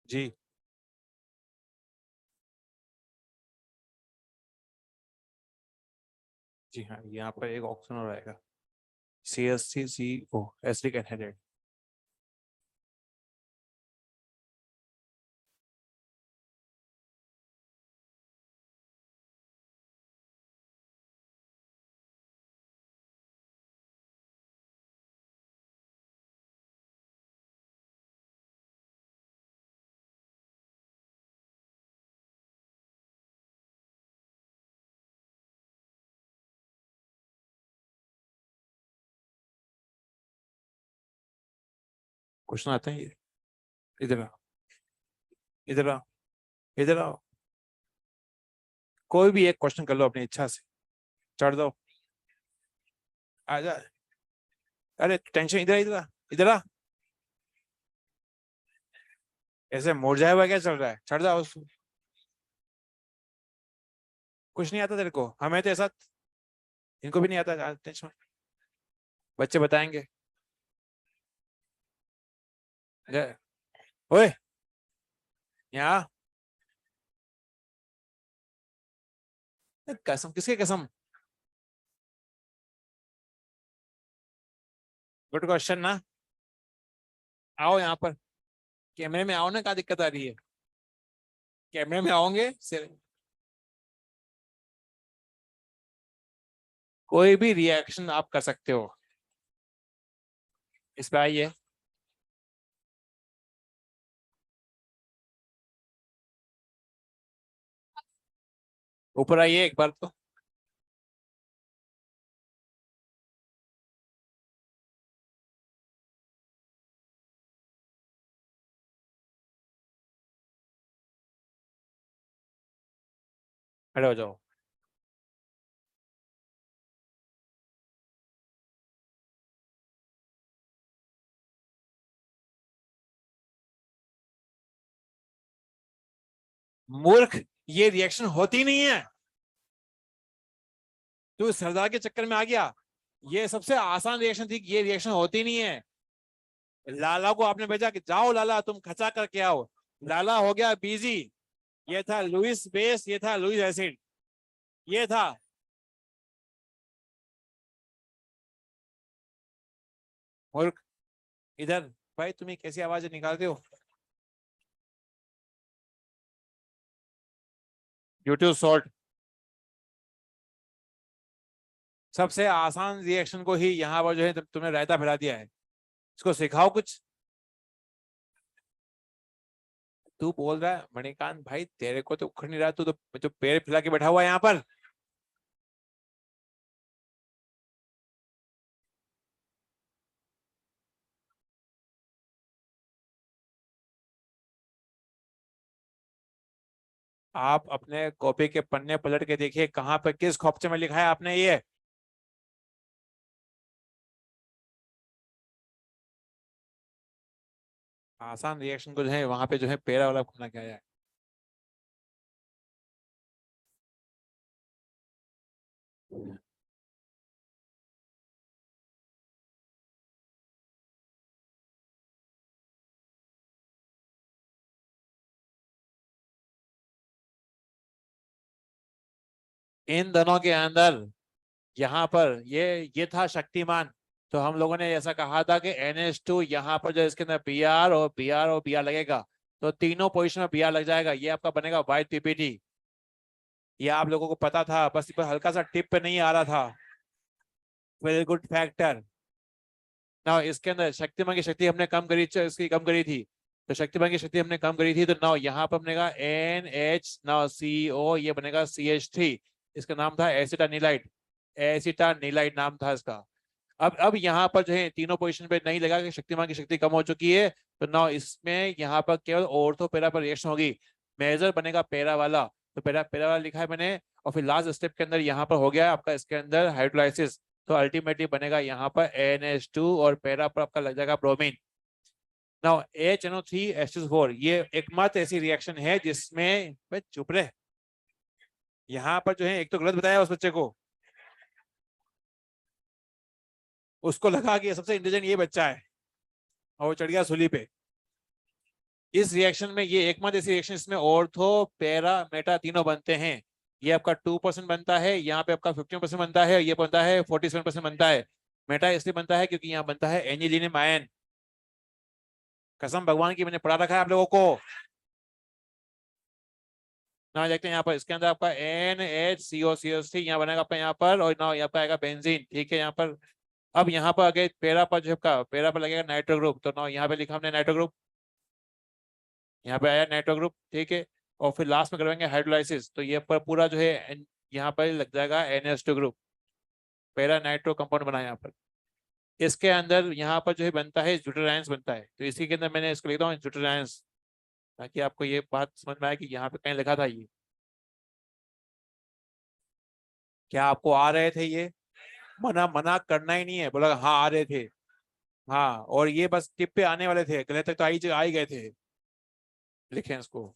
जी जी हाँ, यहाँ पर एक ऑप्शन और आएगा, CSCCO, एसिडिक एनहाइड्रेट। क्वेश्चन आते हैं ये, इधर आओ, इधर आओ, इधर आओ। कोई भी एक क्वेश्चन कर लो अपनी इच्छा से, चढ़ दो, आजा। अरे टेंशन, इधर इधर आ, इधर आ। ऐसे मुरझाया हुआ क्या चल रहा है, चढ़ जाओ। कुछ नहीं आता तेरे को, हमें तो ऐसा, इनको भी नहीं आता, टेंशन। बच्चे बताएंगे। ओए, यहाँ, कसम, किसकी कसम? गुड क्वेश्चन ना। आओ यहाँ पर, कैमरे में आओ ना, क्या दिक्कत आ रही है? कैमरे में आओगे सिर, कोई भी रिएक्शन आप कर सकते हो। इस पे आइए, ऊपर आइए एक बार तो। खड़े हो जाओ। मूर्ख, ये रिएक्शन होती नहीं है। तू सरदार के चक्कर में आ गया। ये सबसे आसान रिएक्शन थी, ये रिएक्शन होती नहीं है। लाला को आपने भेजा कि जाओ लाला तुम खचा करके आओ, लाला हो गया बिजी। ये था लुइस बेस, ये था लुइस एसिड, ये था। मूर्ख, इधर। भाई तुम्हें कैसी आवाज निकालते हो? YouTube short. सबसे आसान रिएक्शन को ही यहाँ पर जो है तुमने रायता फैला दिया है। इसको सिखाओ कुछ। तू बोल रहा है मणिकांत भाई, तेरे को तो उखड़ नहीं रहा, तू तो पैर फैला के बैठा हुआ है यहाँ पर। आप अपने कॉपी के पन्ने पलट के देखिए, कहाँ पर किस खोपचे में लिखा है आपने ये। आसान रिएक्शन को जो है वहां पे जो है पैरा वाला खोलना क्या है। इन दोनों के अंदर यहाँ पर ये था शक्तिमान। तो हम लोगों ने ऐसा कहा था कि NH2 यहाँ पर जो इसके अंदर Br और Br लगेगा, तो तीनों पोजीशन में Br लग जाएगा, ये आपका बनेगा वाइट पीपीटी। ये आप लोगों को पता था, बस इस पर हल्का सा टिप पे नहीं आ रहा था। Very good factor. ना इसके अंदर शक्तिमान की शक्ति हमने कम करी, इसकी कम करी थी। तो शक्तिमान की शक्ति हमने कम करी थी, तो नाउ यहाँ पर बनेगा NH, नाउ CO, ये बनेगा CH3। इसका नाम था एसिटानिलाइट। एसिटानिलाइट नाम था इसका। अब यहाँ पर जो है तीनों पोजीशन पे नहीं लगा कि शक्तिमान की शक्ति कम हो चुकी है। तो नाउ इसमें यहाँ पर केवल ऑर्थो पैरा पर रिएक्शन होगी। मेजर बनेगा पैरा वाला। तो पैरा पैरा वाला लिखा है मैंने। और फिर लास्ट स्टेप के अंदर यहाँ पर हो गया आपका इसके अंदर हाइड्रोलाइसिस। तो अल्टीमेटली बनेगा यहाँ पर NH2 और पैरा पर आपका लग जाएगा ब्रोमीन। नाउ HNO3 H4, ये एकमात्र ऐसी रिएक्शन है जिसमें भाई चुप रहे। यहाँ पर जो है एक तो गलत बताया उस बच्चे को, उसको लगा कि सबसे इंटेलिजेंट ये बच्चा है और वो चढ़ गया सूली पे। इस रिएक्शन में ये एकमात्र ऐसी रिएक्शन इसमें ऑर्थो पैरा मेटा तीनों बनते हैं। ये आपका 2% बनता है, यहाँ पे आपका 15% बनता है, ये बनता है 47% बनता है। मेटा इसलिए बनता है क्योंकि यहाँ बनता है एंजिलिनियम आयन। कसम भगवान की, मैंने पढ़ा रखा है आप लोगों को। ना देखते हैं यहाँ पर इसके अंदर आपका NHCOCO3 यहाँ बनेगा आपका यहाँ पर, और ना यहाँ पर आएगा बेंजीन। ठीक है, यहाँ पर अब यहाँ पर आगे पैरा पर जो का पैरा पर लगेगा नाइट्रो ग्रुप। तो ना यहाँ पे लिखा हमने नाइट्रो ग्रुप, यहाँ पे आया नाइट्रो ग्रुप। ठीक है, और फिर लास्ट में करवाएंगे हाइड्रोलाइसिस, तो ये पर पूरा जो है यहाँ पर लग जाएगा NH2 group. Para nitro compound बना यहाँ पर। इसके अंदर यहाँ पर जो है बनता है ज्यूटेरायंस बनता है, तो इसी के अंदर मैंने इसको लिखता हूँ ज्यूटेरायंस, ताकि आपको ये बात समझ में आए कि यहाँ पे कहीं लिखा था ये। क्या आपको आ रहे थे ये? मना मना करना ही नहीं है, बोला हाँ आ रहे थे। हाँ, और ये बस टिप पे आने वाले थे, गले तक तो आ ही गए थे। लिखें इसको।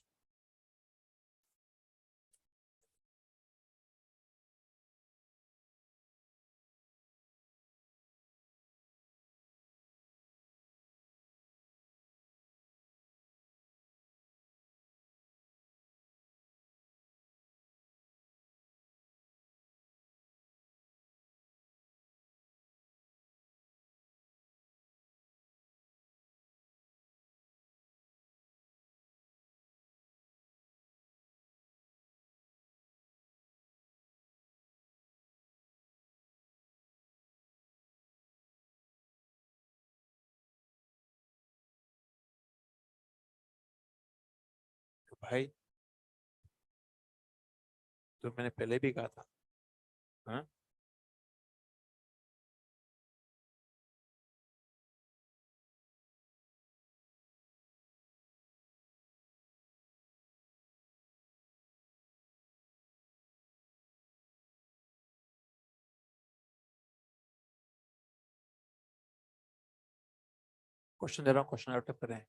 तो भाई, तो मैंने पहले भी कहा था। हाँ, क्वेश्चन दे रहा हूँ, क्वेश्चन आउट करें।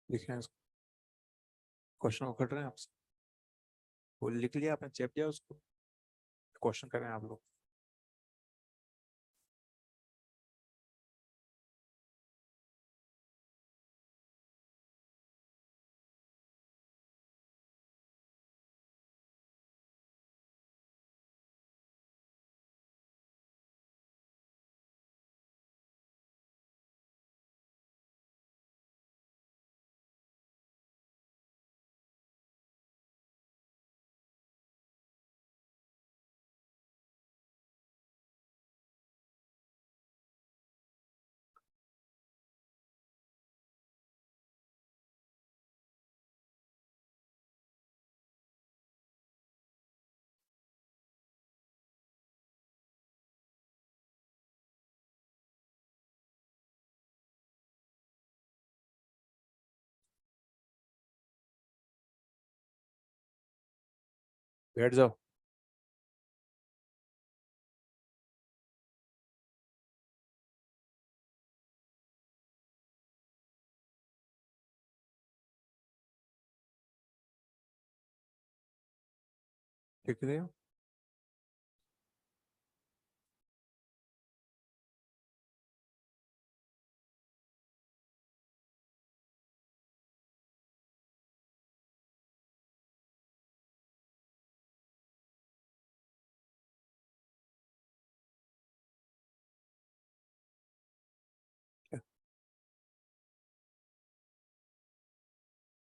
लिखें इसको। क्वेश्चन को कर रहे हैं आपसे, वो लिख लिया आपने, चेप दिया उसको। क्वेश्चन करें आप लोग। बैठ जाओ। ठीक है।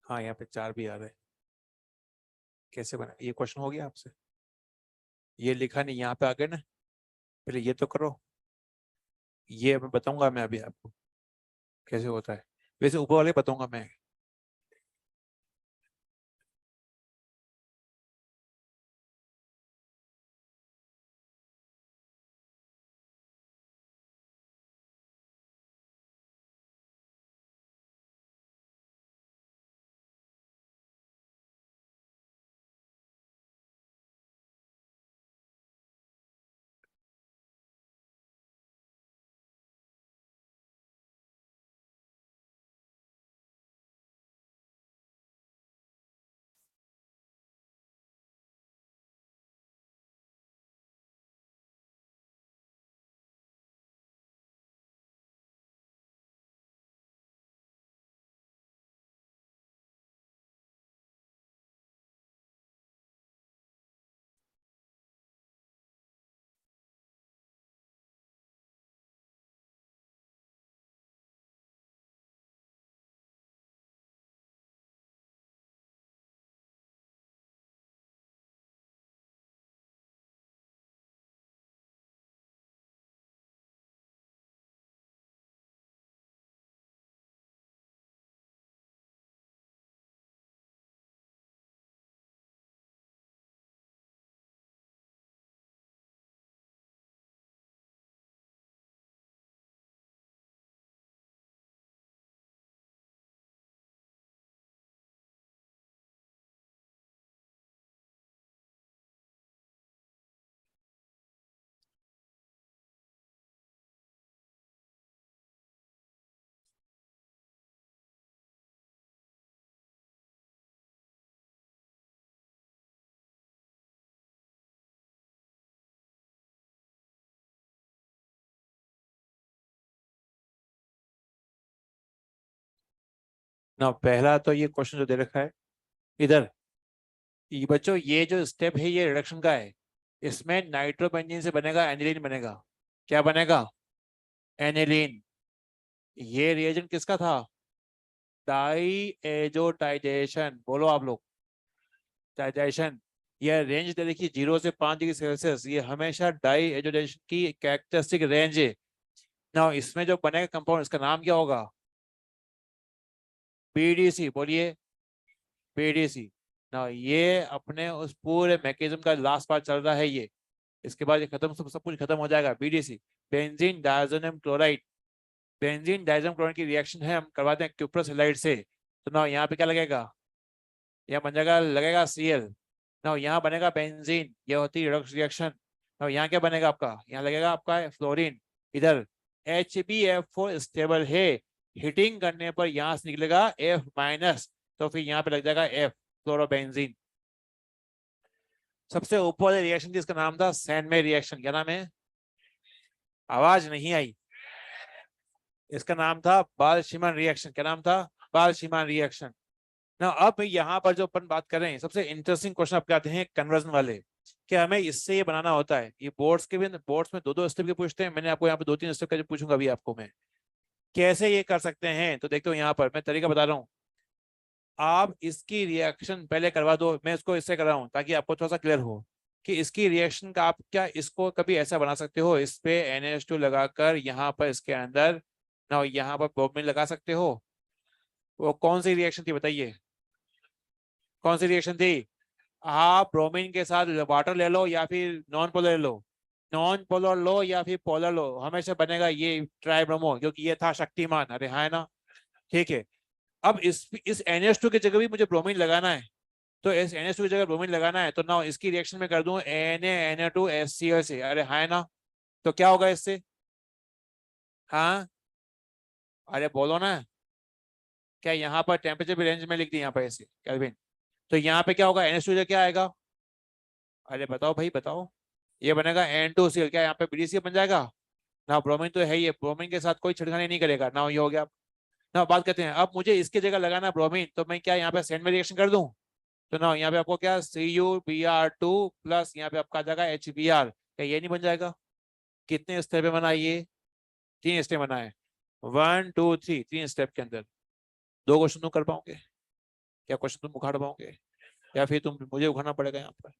हाँ, यहाँ पे 4 भी आ रहे हैं। कैसे बना ये क्वेश्चन हो गया आपसे? ये लिखा नहीं, यहाँ पे आ गए ना। पहले ये तो करो। ये मैं बताऊंगा मैं अभी आपको कैसे होता है। वैसे ऊपर वाले बताऊंगा मैं। ना पहला तो ये क्वेश्चन जो दे रखा है इधर, ये बच्चों ये जो स्टेप है ये रिडक्शन का है। इसमें नाइट्रोबेंजीन से बनेगा एनिलीन बनेगा। क्या बनेगा? एनिलीन। ये रिएजेंट किसका था? Diazotisation. बोलो आप लोग। टाइजेशन। ये रेंज दे देखिए 0 से 5 डिग्री सेल्सियस, ये हमेशा डाई एजोटेशन की कैरेक्टरिस्टिक रेंज है। ना इसमें जो बनेगा कंपाउंड इसका नाम क्या होगा? बीडीसी। बोलिए। बीडीसी। ना ये अपने उस पूरे मैकेनिज्म का लास्ट पार्ट चल रहा है ये। इसके बाद ये खत्म, सब कुछ खत्म हो जाएगा। BDC, benzene diazonium chloride. Benzene diazonium chloride की रिएक्शन है, हम करवाते हैं क्यूप्रस हैलाइड से। तो ना यहाँ पे क्या लगेगा? यहाँ बन जाएगा, लगेगा Cl। ना यहाँ बनेगा बेंजीन, ये होती है रिडॉक्स रिएक्शन। ना यहाँ क्या बनेगा आपका? यहाँ लगेगा आपका फ्लोरीन। इधर HbF4 स्टेबल है। हीटिंग करने पर यहाँ से निकलेगा F-। तो फिर यहाँ पे लग जाएगा F, फ्लोरोबेंजीन। सबसे ऊपर वाले रिएक्शन जिसका नाम था सैनमे रिएक्शन, क्या नाम है? आवाज नहीं आई। इसका नाम था बाल-शिमन रिएक्शन। क्या नाम था? बाल-शिमन रिएक्शन। ना अब यहाँ पर जो अपन बात कर रहे हैं, सबसे इंटरेस्टिंग क्वेश्चन आपके आते हैं कन्वर्जन वाले। कि हमें इससे ये बनाना होता है। ये बोर्ड्स के भी, बोर्ड्स में 2-2 स्टेप के पूछते हैं। मैंने आपको यहाँ पे 2-3 स्टेप का जो पूछूंगा अभी आपको मैं। कैसे ये कर सकते हैं तो देखते हो, यहाँ पर मैं तरीका बता रहा हूँ। आप इसकी रिएक्शन पहले करवा दो, मैं इसको इससे कर रहा हूँ ताकि आपको थोड़ा सा क्लियर हो कि इसकी रिएक्शन का आप क्या इसको कभी ऐसा बना सकते हो, इस पे NH2 लगाकर यहाँ पर इसके अंदर ना यहाँ पर ब्रोमीन लगा सकते हो। वो कौन सी रिएक्शन थी बताइए? कौन सी रिएक्शन थी? आप ब्रोमीन के साथ वाटर ले लो या फिर नॉन पोलर ले लो। नॉन पोलर लो या फिर पोलर लो, हमेशा बनेगा ये ट्राइब्रोमो, क्योंकि ये था शक्तिमान। अरे हाँ, है ना? ठीक है। अब इस NH2 की जगह भी मुझे ब्रोमीन लगाना है। तो इस NH2 की जगह ब्रोमीन लगाना है, तो ना इसकी रिएक्शन में कर दूं Na Na2HCl से, अरे हाँ ना, तो क्या होगा इससे? हाँ, अरे बोलो ना, क्या यहाँ पर टेम्परेचर भी रेंज में लिख दी यहाँ पर ऐसे केल्विन, तो यहाँ पे क्या होगा, NH2 क्या आएगा? अरे बताओ भाई बताओ, ये बनेगा N2Cl, क्या यहाँ पे BDCl बन जाएगा? ना, ब्रोमीन तो है ही है, ब्रोमीन के साथ कोई छिड़कानी नहीं करेगा ना, ये हो गया। ना बात करते हैं, अब मुझे इसकी जगह लगाना ब्रोमीन, तो मैं क्या यहाँ पे सेंड में रिएक्शन कर दूं? तो ना यहाँ पे आपको क्या CuBr2 प्लस यहाँ पे आपका आ जाएगा HBr, क्या ये नहीं बन जाएगा? कितने स्टेप में बना ये? 3 स्टेप बना है, 1 2 3, 3 स्टेप के अंदर 2 क्वेश्चन तुम कर पाओगे? क्या क्वेश्चन तुम उखाड़ पाओगे, या फिर तुम मुझे उखाड़ना पड़ेगा यहाँ पर?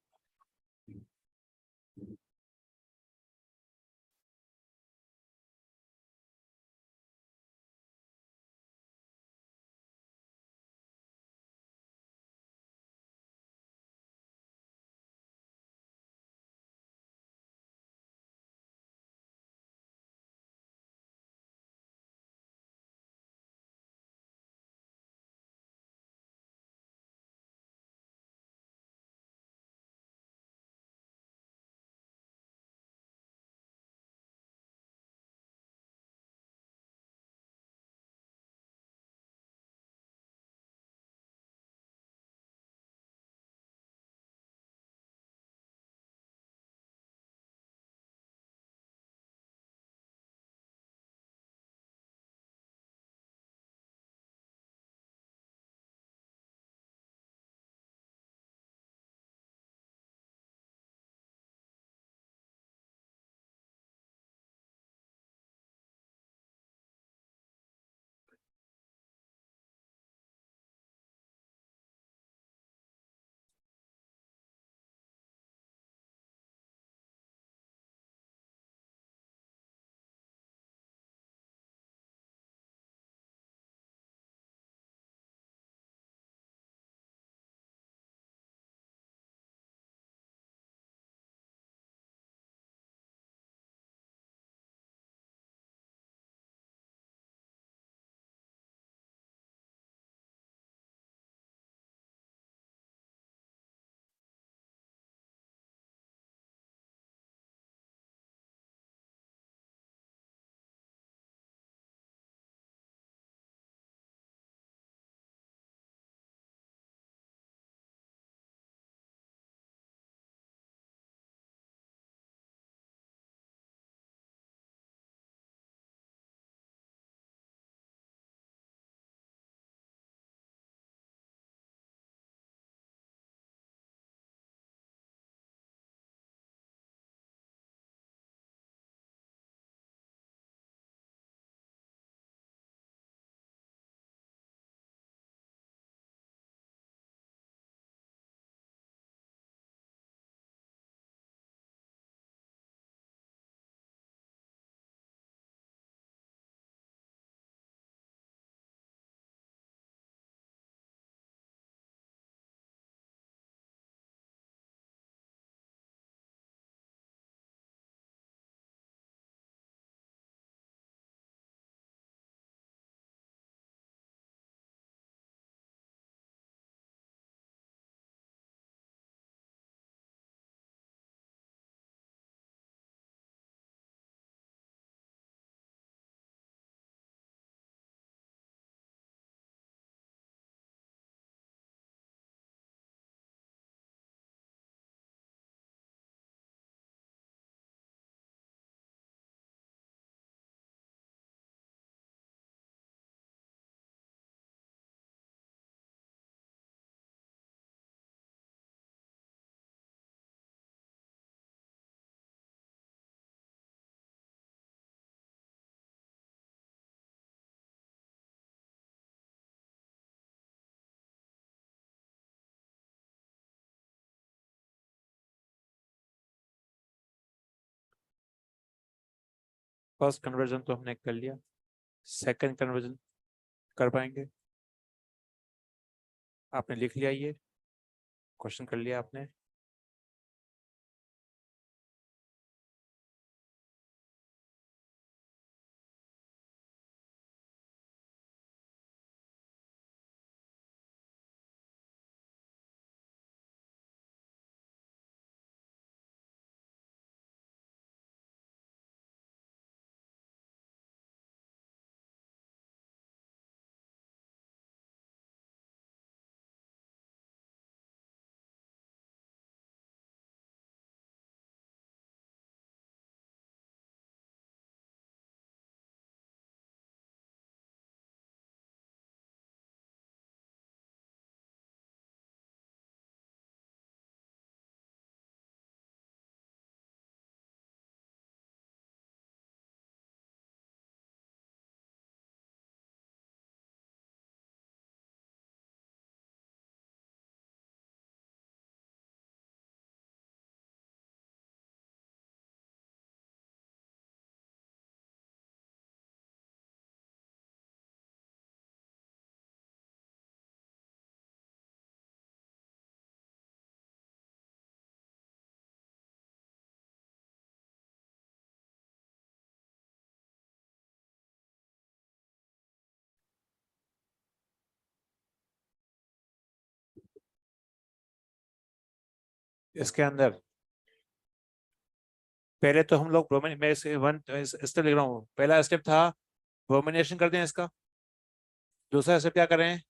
फर्स्ट कन्वर्जन तो हमने कर लिया, सेकंड कन्वर्जन कर पाएंगे? आपने लिख लिया, ये क्वेश्चन कर लिया आपने? इसके अंदर पहले तो हम लोग ब्रोमिन मैं स्टेप लिख रहा हूँ। पहला स्टेप था ब्रोमिनेशन करते हैं इसका। दूसरा स्टेप क्या करें,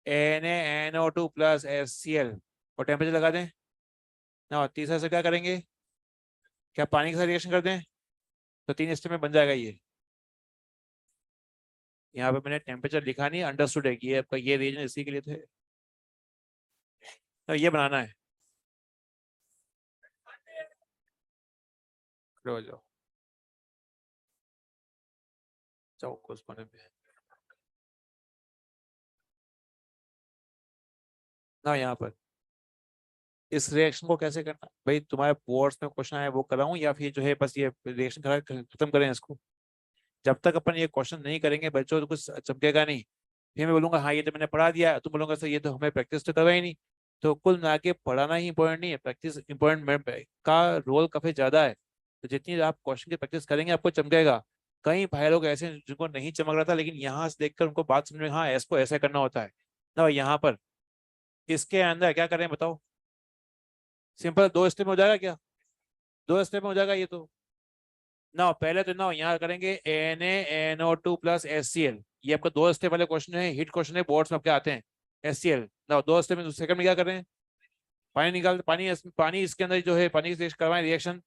NaNO2 प्लस HCl और टेम्परेचर लगा दें ना। तीसरा स्टेप क्या करेंगे, क्या पानी के साथ रिएक्शन कर दें। तो 3 स्टेप में बन जाएगा ये। यहाँ पे मैंने टेम्परेचर लिखा नहीं, अंडरस्टूड है कि ये आपका ये रीजन इसी के लिए थे। तो ये बनाना है। खड़े हो जाओ, जाओ कुछ कोने पे ना। यहाँ पर इस रिएक्शन को कैसे करना भाई, तुम्हारे बोर्ड्स में क्वेश्चन आया वो कराऊं या फिर जो है बस ये रिएक्शन खत्म करें इसको। जब तक अपन ये क्वेश्चन नहीं करेंगे बच्चों तो कुछ चमकेगा नहीं। फिर मैं बोलूंगा हाँ ये तो मैंने पढ़ा दिया, तुम बोलोगे सर ये तो हमें प्रैक्टिस तो करवाई नहीं। तो कुल मिला के पढ़ाना ही इंपॉर्टेंट नहीं है, प्रैक्टिस इंपॉर्टेंट का रोल काफी ज्यादा है। तो जितनी आप क्वेश्चन की प्रैक्टिस करेंगे आपको चमकेगा। कई भाई लोग ऐसे हैं जिनको नहीं चमक रहा था, लेकिन यहाँ से देखकर उनको बात समझ में, हाँ इसको ऐसा करना होता है ना। यहाँ पर इसके अंदर क्या करें बताओ, सिंपल 2 स्टेप में हो जाएगा क्या, 2 स्टेप में हो जाएगा ये तो। ना पहले तो ना यहाँ करेंगे NaNO2 प्लस HCl। ये आपका 2 स्टेप वाले क्वेश्चन है, हिट क्वेश्चन है, बोर्ड्स में आपके आते हैं। HCl ना 2 स्टेप में, सेकंड में क्या कर रहे हैं, पानी निकाल पानी इसके अंदर जो है पानी से करवाएं रिएक्शन।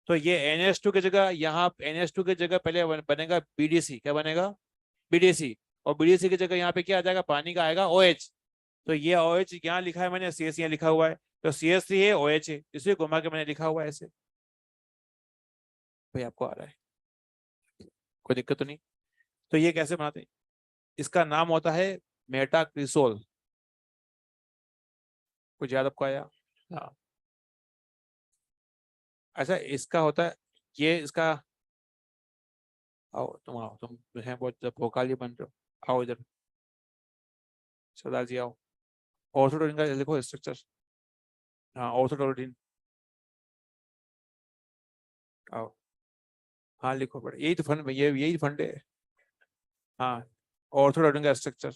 तो ये NH2 की जगह, यहाँ NH2 की जगह पहले बनेगा BDC। क्या बनेगा, BDC। और BDC की जगह यहाँ पे क्या आ जाएगा, पानी का आएगा OH। तो ये OH यहाँ लिखा है मैंने, CH यहाँ लिखा हुआ है। तो CH3 है OH है, इसलिए घुमा के मैंने लिखा हुआ है ऐसे। भाई आपको आ रहा है, कोई दिक्कत तो नहीं। तो ये कैसे बनाते हैं, इसका नाम होता है मेटाक्रिसोल। कुछ याद आपको आया। हाँ अच्छा इसका होता है, ये इसका, आओ तुम हैं बहुत भोकाली बन रहे हो, आओ इधर, सरदार जी आओ। ऑर्थोडोन का लिखो स्ट्रक्चर। हाँ ऑर्थोडोन, आओ। हाँ लिखो बड़े, यही तो फंड, ये यही फंड है। हाँ ऑर्थोडोन का स्ट्रक्चर।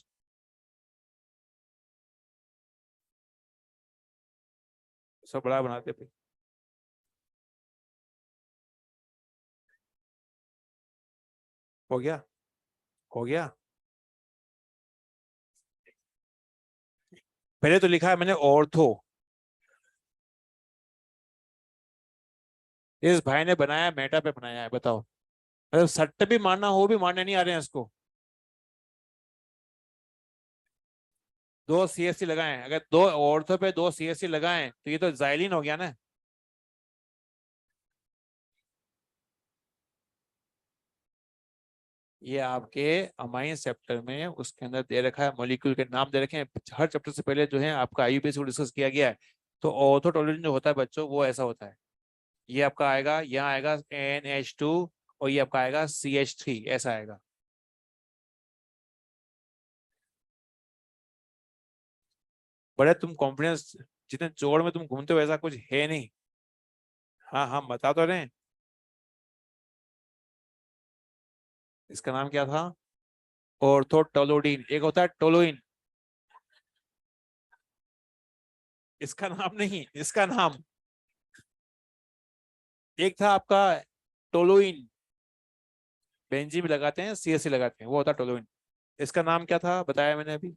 सब बड़ा बनाते भाई। हो गया, हो गया। पहले तो लिखा है मैंने ऑर्थो। इस भाई ने बनाया मेटा पे बनाया है, बताओ। मतलब सट्टे भी मारना हो भी मारने नहीं आ रहे हैं इसको। 2 CSC लगाए, अगर 2 ऑर्थो पे 2 CSC लगाए तो ये तो जाइलिन हो गया ना। ये आपके अमाइन चैप्टर में उसके अंदर दे रखा है, मॉलिक्यूल के नाम दे रखे हैं हर चैप्टर से पहले जो है आपका IUPAC को डिस्कस किया गया है। तो ऑर्थो टॉलरेंस जो होता है बच्चों वो ऐसा होता है। ये आपका आएगा, यहाँ आएगा NH2 और ये आपका आएगा CH3, ऐसा आएगा। बड़े तुम कॉन्फिडेंस, जितने जोड़ में तुम घूमते हो ऐसा कुछ है नहीं। हाँ हाँ बता तो रहे हैं। इसका नाम क्या था, ऑर्थोटोलोडीन। एक होता है टोलोइन, इसका नाम नहीं, इसका नाम। एक था आपका टोलोइन, बेंजीन भी लगाते हैं, CSC लगाते हैं, वो होता है टोलोइन। इसका नाम क्या था बताया मैंने अभी,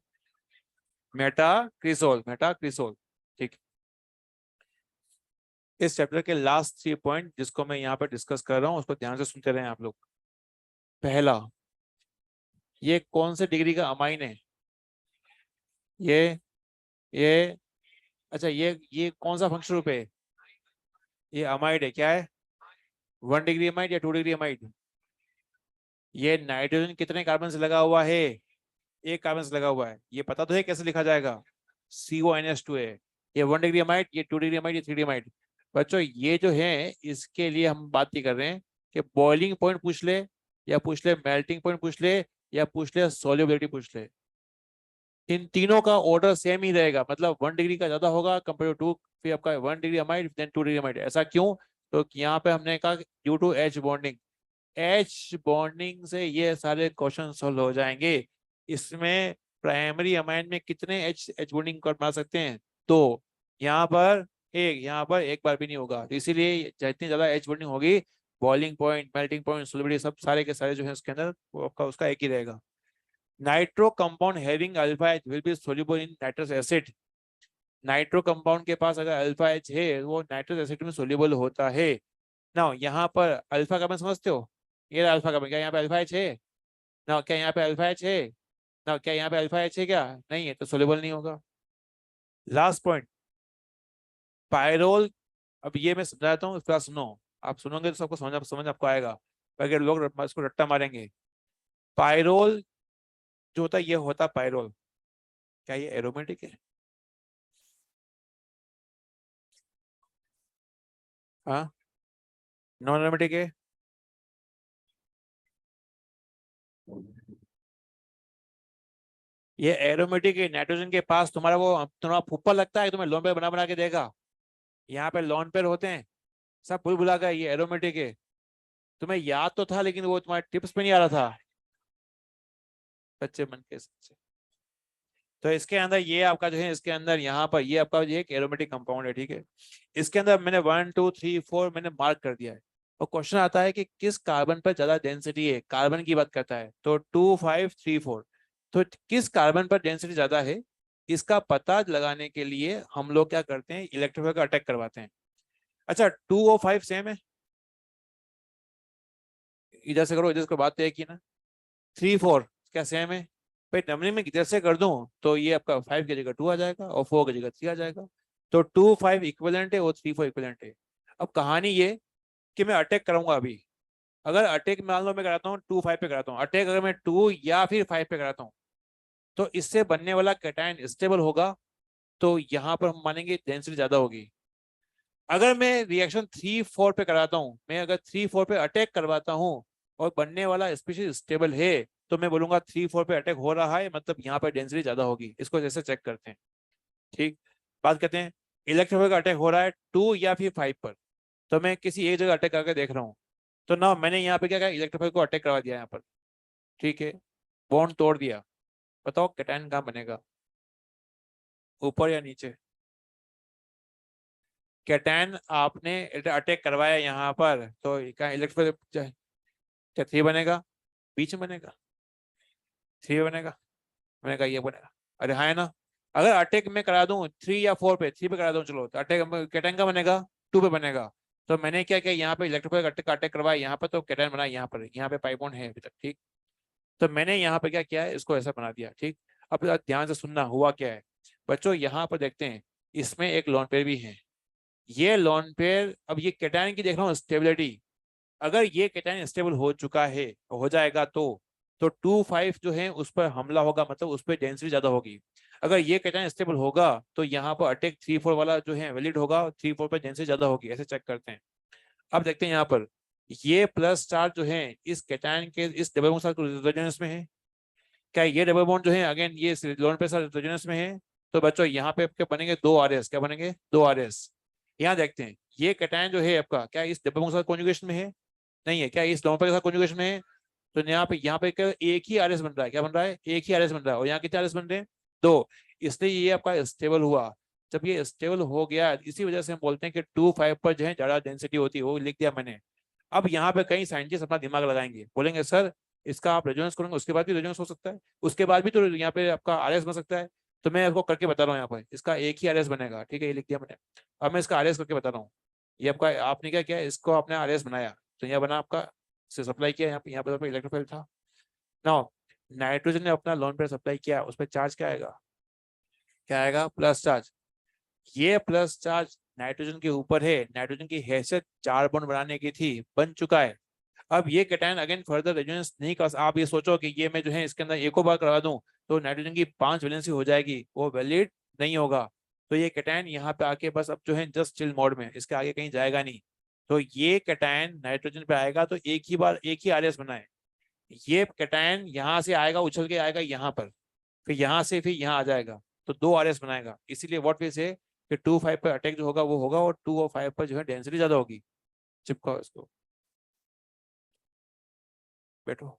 मेटाक्रिसोल, मेटाक्रिसोल। ठीक। इस चैप्टर के लास्ट 3 पॉइंट जिसको मैं यहाँ पर डिस्कस कर रहा हूँ उसको ध्यान से सुनते रहे आप लोग। पहला, ये कौन से डिग्री का अमाइन है, ये अच्छा ये कौन सा फंक्शन ग्रुप है, ये अमाइड है, क्या है, 1 डिग्री अमाइड या 2 डिग्री अमाइड। ये नाइट्रोजन कितने कार्बन से लगा हुआ है, एक कार्बन से लगा हुआ है। ये पता तो है कैसे लिखा जाएगा, CONS2 है। ये 1 डिग्री अमाइड, ये 2 डिग्री अमाइड, ये 3 डिग्री अमाइड। बच्चों ये जो है इसके लिए हम बात ही कर रहे हैं कि बॉइलिंग पॉइंट पूछ ले, या पूछ ले मेल्टिंग पॉइंट पूछ ले, या पूछ ले सोल्युबिलिटी पूछ ले, इन तीनों का ऑर्डर सेम ही रहेगा। मतलब 1 डिग्री का ज्यादा होगा कंपेयर टू, फिर आपका 1 degree amide than 2 degree amide. ऐसा क्यों, तो यहाँ पे हमने कहा due to H bonding. H bonding से ये सारे क्वेश्चन सोल्व हो जाएंगे। इसमें प्राइमरी अमाइन में कितने H बॉन्डिंग कर बना सकते हैं, तो यहाँ पर एक, यहाँ पर एक बार भी नहीं होगा। तो इसीलिए जितनी ज्यादा एच बॉन्डिंग होगी, boiling point, melting point, solubility, सब सारे के सारे जो है उसके अंदर वो आपका उसका एक ही रहेगा। Nitro compound having alpha H will be soluble in nitrous acid. Nitro compound के पास अगर अल्फा एच है, वो नाइट्रस एसिड में सोल्यूबल होता है। ना यहाँ पर अल्फा कार्बन समझते हो, ये अल्फा कार्बन, क्या यहाँ पे अल्फा एच है? ना क्या यहाँ पे अल्फा एच है? ना क्या यहाँ पे अल्फा एच है? क्या नहीं है, तो सोल्यूबल नहीं होगा। Last point, pyrrole. अब ये मैं समझाता हूँ, थोड़ा सुनो। आप सुनोगे तो सबको समझ आपको आएगा। अगर लोग इसको रट्टा मारेंगे। पायरोल जो होता है, ये होता है पायरोल। क्या ये एरोमेटिक है? हाँ, नॉन एरोमेटिक है। ये एरोमेटिक है। नाइट्रोजन के पास तुम्हारा वो तुम्हारा फूफा लगता है, तुम्हें लोन पेयर बना बना के देगा। यहाँ पे लोन पेयर होते हैं, सब भूल भुला गए, ये एरोमेटिक है। तुम्हें याद तो था, लेकिन वो तुम्हारे टिप्स पे नहीं आ रहा था। बच्चे मन के सच्चे। तो इसके अंदर ये आपका जो है, इसके अंदर यहाँ पर ये आपका ये एक एरोमेटिक कंपाउंड है, ठीक है। इसके अंदर मैंने 1 2 3 4 मैंने मार्क कर दिया है। और क्वेश्चन आता है कि किस कार्बन पर ज्यादा डेंसिटी है, कार्बन की बात करता है, तो 2 5 3 4। तो किस कार्बन पर डेंसिटी ज्यादा है, इसका पता लगाने के लिए हम लोग क्या करते हैं, इलेक्ट्रोफाइल का अटैक करवाते हैं। अच्छा, 2 और 5 सेम है, इधर से करो इधर से, बात तो एक ही ना। 3 4 क्या सेम है? भाई नंबरिंग में किधर से कर दूं, तो ये आपका 5 की जगह 2 आ जाएगा और 4 की जगह 3 आ जाएगा। तो 2 5 इक्विवेलेंट है और 3 4 इक्विवेलेंट है। अब कहानी ये कि मैं अटैक कराऊंगा अभी। अगर अटैक मान लो मैं कराता हूँ 2 5 पे कराता हूँ अटैक, अगर मैं 2 या फिर 5 पे कराता हूँ, तो इससे बनने वाला कैटायन स्टेबल होगा। तो यहाँ पर हम मानेंगे डेंसिटी ज्यादा होगी। अगर मैं रिएक्शन 3 4 पे कराता हूँ, मैं अगर 3 4 पे अटैक करवाता हूँ और बनने वाला स्पीशीज स्टेबल है, तो मैं बोलूंगा 3 4 पे अटैक हो रहा है, मतलब यहाँ पर डेंसिटी ज्यादा होगी। इसको जैसे चेक करते हैं, ठीक। बात करते हैं, इलेक्ट्रोफाइल का अटैक हो रहा है 2 या फिर 5 पर, तो मैं किसी एक जगह अटैक करके देख रहा हूँ। तो ना मैंने यहाँ पे क्या किया, इलेक्ट्रोफाइल को अटैक करवा दिया यहाँ पर, ठीक है। बॉन्ड तोड़ दिया। बताओ कैटायन कहाँ बनेगा, ऊपर या नीचे? कैटायन आपने अटैक करवाया यहाँ पर, तो क्या इलेक्ट्रोफाइल 3 बनेगा, बीच में बनेगा, 3 बनेगा, मैंने कहा ये बनेगा। अरे हाँ है ना। अगर अटैक में करा दूं 3 या 4 पे, 3 पे करा दूं, चलो, तो अटैक कैटायन का बनेगा, 2 पे बनेगा। तो मैंने क्या किया, यहाँ पे इलेक्ट्रोफाइल अटैक करवाया यहाँ पर, तो कैटायन बना यहाँ पर, यहाँ पे पाई बॉन्ड है अभी तक, ठीक। तो मैंने यहाँ पे क्या किया है, इसको ऐसा बना दिया, ठीक। अब जरा ध्यान से सुनना हुआ क्या है। बच्चों यहाँ पर देखते हैं, इसमें एक लोन पेयर भी है। ये लोन पेयर, अब ये कैटायन की देख रहा हूँ स्टेबिलिटी। अगर ये कैटायन स्टेबल हो चुका है, हो जाएगा, तो 2 5 जो है उस पर हमला होगा, मतलब उस पर डेंसिटी ज्यादा होगी। अगर ये कैटायन स्टेबल होगा, तो यहाँ पर अटैक 3 4 वाला जो है वैलिड होगा, 3 4 पर डेंसिटी ज्यादा होगी। ऐसे चेक करते हैं। अब देखते हैं यहाँ पर, ये प्लस चार्ज जो है इस कैटायन के इस डबल बॉन्ड के साथ रेजोनेंस में है। क्या ये डबल बॉन्ड जो है अगेन ये लोन पे साथ रेजोनेंस में है? तो बच्चों यहाँ पे आपके बनेंगे 2 RS, क्या बनेंगे, 2 RS। यहाँ देखते हैं, ये कैटायन जो है आपका, क्या इस डबल बॉन्ड के साथ कॉन्जुगेशन में है? नहीं है। क्या इस डोमपर के साथ कॉन्जुगेशन में है? तो यहाँ पे केवल एक ही आरएस बन रहा है। क्या बन रहा है? एक ही आरएस बन रहा है। और यहाँ कितने आरएस बन रहे हैं? 2। इसलिए ये आपका स्टेबल हुआ। जब ये स्टेबल हो गया, इसी वजह से हम बोलते हैं कि 2 5 पर जो है ज्यादा डेंसिटी होती है, वो लिख दिया मैंने। अब यहाँ पे कई साइंटिस्ट अपना दिमाग लगाएंगे, बोलेंगे सर इसका आप रेजोनेंस करेंगे, उसके बाद भी रेजोनेंस हो सकता है, उसके बाद भी तो यहाँ पे आपका आरएस बन सकता है। तो मैं आपको करके बता रहा हूँ, यहाँ पर इसका एक ही आरएस बनेगा, ठीक है, ये लिख दिया मैंने। अब मैं इसका आरएस करके बता रहा हूँ। ये आपका आपने क्या किया, इसको आपने आरएस बनाया, तो यहाँ बना आपका, से सप्लाई किया, यहाँ पे इलेक्ट्रोफाइल था। नाउ नाइट्रोजन ने अपना लोन पेयर सप्लाई किया, उस पर चार्ज क्या आएगा, क्या आएगा, प्लस चार्ज। ये प्लस चार्ज नाइट्रोजन के ऊपर है। नाइट्रोजन की हैसियत 4 बॉन्ड बनाने की थी, बन चुका है। अब ये कैटायन अगेन फर्दर रेजोनेंस नहीं कर, आप ये सोचो कि ये मैं जो है इसके अंदर एको बार करवा दूं, तो नाइट्रोजन की 5 वैलेंसी हो जाएगी, वो वैलिड नहीं होगा। तो ये कैटायन यहाँ पे आके बस अब जो है जस्ट चिल मोड में, इसके आगे कहीं जाएगा नहीं। तो ये कैटायन नाइट्रोजन पे आएगा, तो एक ही बार एक ही आरएस बना है। ये कैटायन यहाँ से आएगा, उछल के आएगा यहाँ पर, फिर यहाँ से फिर यहाँ आ जाएगा, तो 2 RS बनाएगा। इसीलिए व्हाट वी से कि 2 5 पर अटैक जो होगा वो होगा, और 2 और 5 पर जो है डेंसिटी ज्यादा होगी। चिपकाओ इसको, बैठो।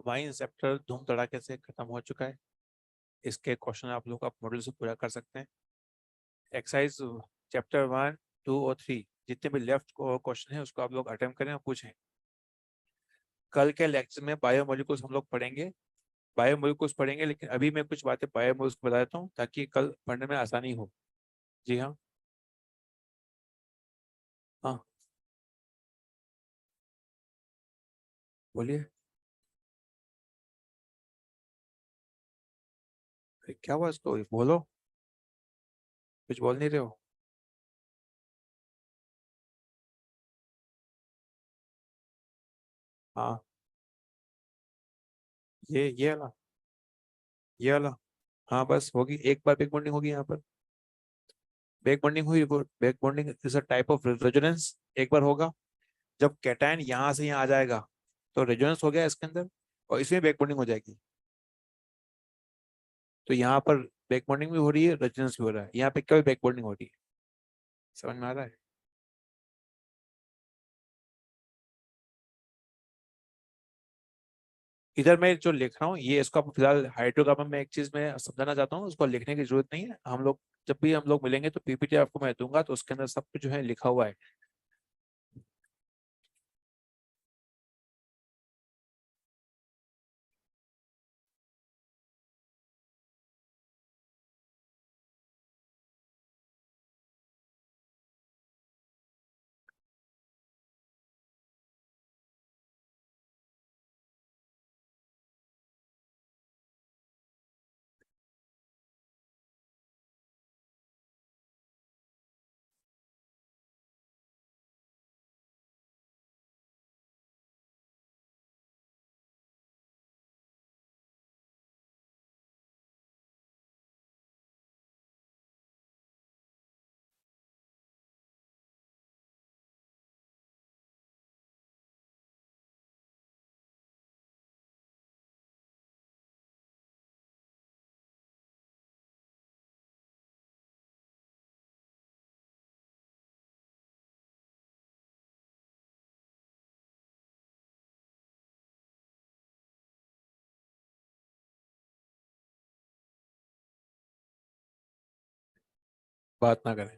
वाइन चैप्टर धूम धड़ाके से खत्म हो चुका है। इसके क्वेश्चन आप लोग आप मॉडल से पूरा कर सकते हैं। एक्सरसाइज चैप्टर 1, 2 और 3 जितने भी लेफ्ट क्वेश्चन है उसको आप लोग अटेम्प्ट करें और पूछें। कल के लेक्चर में बायोमोलिकुल्स हम लोग पढ़ेंगे, बायोमोलिकुल्स पढ़ेंगे, लेकिन अभी मैं कुछ बातें बायोमोलिकुल्स को बता देता हूँ ताकि कल पढ़ने में आसानी हो। जी हाँ, हाँ बोलिए। अरे क्या हुआ, इसको बोलो, कुछ बोल नहीं रहे हो। हाँ, ये वाला, ये वाला। हाँ बस होगी, एक बार बैक बॉन्डिंग होगी यहाँ पर। बैक बॉन्डिंग हुई, back bonding is a type of resonance. एक बार होगा जब कैटायन यहाँ से यहाँ आ जाएगा तो रेजोनेंस हो गया इसके अंदर, और इसमें बैक बॉन्डिंग हो जाएगी। तो यहाँ पर बैक बॉन्डिंग भी हो रही है, रेजोनेंस भी हो रहा है, यहाँ पे क्या बैक बॉन्डिंग हो रही है। समझ में आ रहा है। इधर मैं जो लिख रहा हूँ ये, इसको आप फिलहाल हाइड्रोकार्बन में एक चीज मैं समझाना चाहता हूँ, उसको लिखने की जरूरत नहीं है। हम लोग जब भी हम लोग मिलेंगे तो पीपीटी आपको मैं दूंगा, तो उसके अंदर सब कुछ जो है लिखा हुआ है। बात ना करें।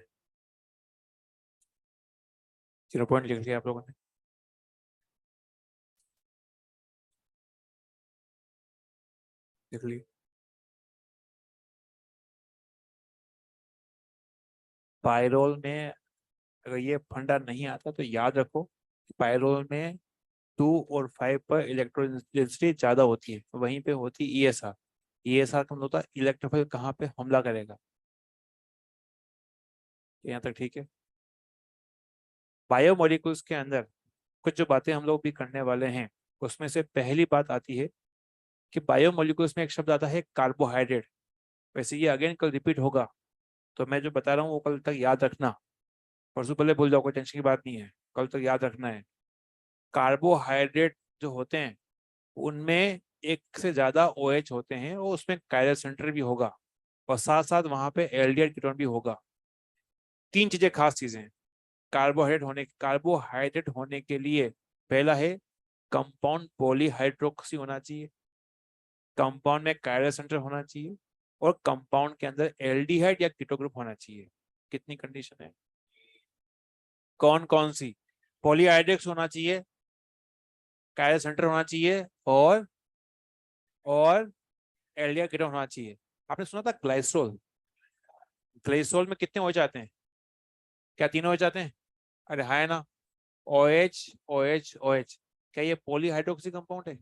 0 पॉइंट लिख लिया आप लोगों ने। लिख लिया। पायरोल में अगर ये फंडा नहीं आता तो याद रखो कि पायरोल में 2 और 5 पर इलेक्ट्रॉन डेंसिटी ज्यादा होती है, तो वहीं पे होती है ईएसआर। ईएसआर का मतलब होता है इलेक्ट्रोफाइल कहाँ पे हमला करेगा। तो यहाँ तक ठीक है। बायोमोलिकुल्स के अंदर कुछ जो बातें हम लोग भी करने वाले हैं, उसमें से पहली बात आती है कि बायोमोलिकुल्स में एक शब्द आता है कार्बोहाइड्रेट। वैसे ये अगेन कल रिपीट होगा, तो मैं जो बता रहा हूँ वो कल तक याद रखना। परसों पहले भूल जाओ, कोई टेंशन की बात नहीं है, कल तक याद रखना है। कार्बोहाइड्रेट जो होते हैं उनमें एक से ज्यादा ओएच होते हैं, और उसमें कायरल सेंटर भी होगा, और साथ साथ वहां पे एल्डिहाइड कीटोन भी होगा। तीन चीजें, खास चीजें हैं कार्बोहाइड्रेट होने के लिए। पहला है कंपाउंड पॉलीहाइड्रोक्सी होना चाहिए, कंपाउंड में कायरल सेंटर होना चाहिए, और कंपाउंड के अंदर एल्डिहाइड या कीटो ग्रुप होना चाहिए। कितनी कंडीशन है, कौन कौन सी? पॉलीहाइड्रिक्स होना चाहिए, कायरल सेंटर होना चाहिए, और एल्डिहाइड कीटोन होना चाहिए। आपने सुना था ग्लाइसोल, ग्लाइसोल में कितने हो जाते हैं? क्या तीनों हो जाते हैं? अरे हाँ, है ना। O H, O H, O H. क्या ये पॉलीहाइड्रोक्सी कंपाउंड है?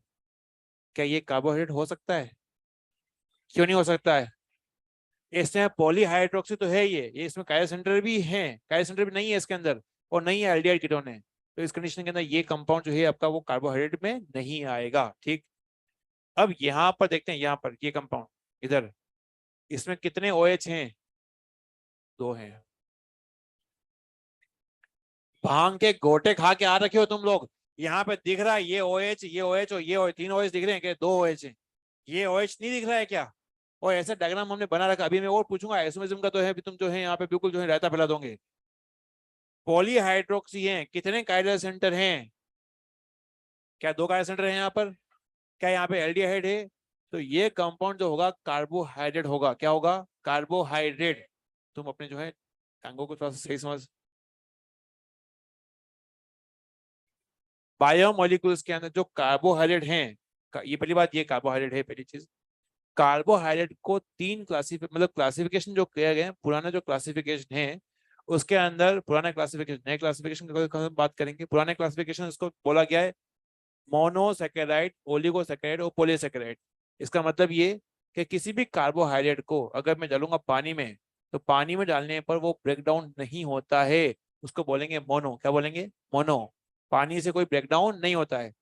क्या ये कार्बोहाइड्रेट हो सकता है? क्यों नहीं हो सकता है? इसमें पॉलीहाइड्रोक्सी तो है ये इसमें कायरल सेंटर भी है, कायरल सेंटर भी नहीं है इसके अंदर, और नहीं है एल्डिहाइड कीटोन है। तो इस कंडीशन के अंदर ये कंपाउंड जो है आपका वो कार्बोहाइड्रेट में नहीं आएगा। ठीक। अब यहाँ पर देखते हैं, यहाँ पर ये कंपाउंड इधर, इसमें कितने OH हैं? 2 हैं। भांग के गोटे खा के आ रखे हो तुम लोग। यहाँ पे दिख रहा है ये OH, ये OH और ये OH, 3 OH दिख रहे हैं क्या? 2 OH है। ये OH नहीं दिख रहा है क्या? और ऐसा डायग्राम हमने बना रखा, अभी मैं और पूछूंगा आइसोमेरिज्म का, तो है अभी तुम जो है यहाँ पे बिल्कुल जो है रायता फैला दोगे। पॉलीहाइड्रोक्सी है, कितने कायरल सेंटर हैं? क्या 2 कायरल सेंटर हैं यहाँ पर? क्या यहाँ पे एल्डिहाइड है? तो ये कंपाउंड जो होगा कार्बोहाइड्रेट होगा। क्या होगा? कार्बोहाइड्रेट। तुम अपने जो है टांगों को थोड़ा सा सही समझ। बायोमोलिकुल्स के अंदर जो कार्बोहाइड्रेट हैं, ये पहली बात, ये कार्बोहाइड्रेट है पहली चीज। कार्बोहाइड्रेट को तीन मतलब क्लासिफिकेशन जो किया गया है, पुराना जो क्लासिफिकेशन है उसके अंदर, पुराना क्लासिफिकेशन नए क्लासिफिकेशन की बात करेंगे। पुराने क्लासिफिकेशन इसको बोला गया है मोनोसेकेराइड, ओलिगोसेकेराइड और पॉलीसेकेराइड। इसका मतलब ये कि किसी भी कार्बोहाइड्रेट को अगर मैं डालूंगा पानी में, तो पानी में डालने पर वो ब्रेक डाउन नहीं होता है, उसको बोलेंगे मोनो। क्या बोलेंगे? मोनो। पानी से कोई ब्रेक डाउन नहीं होता है।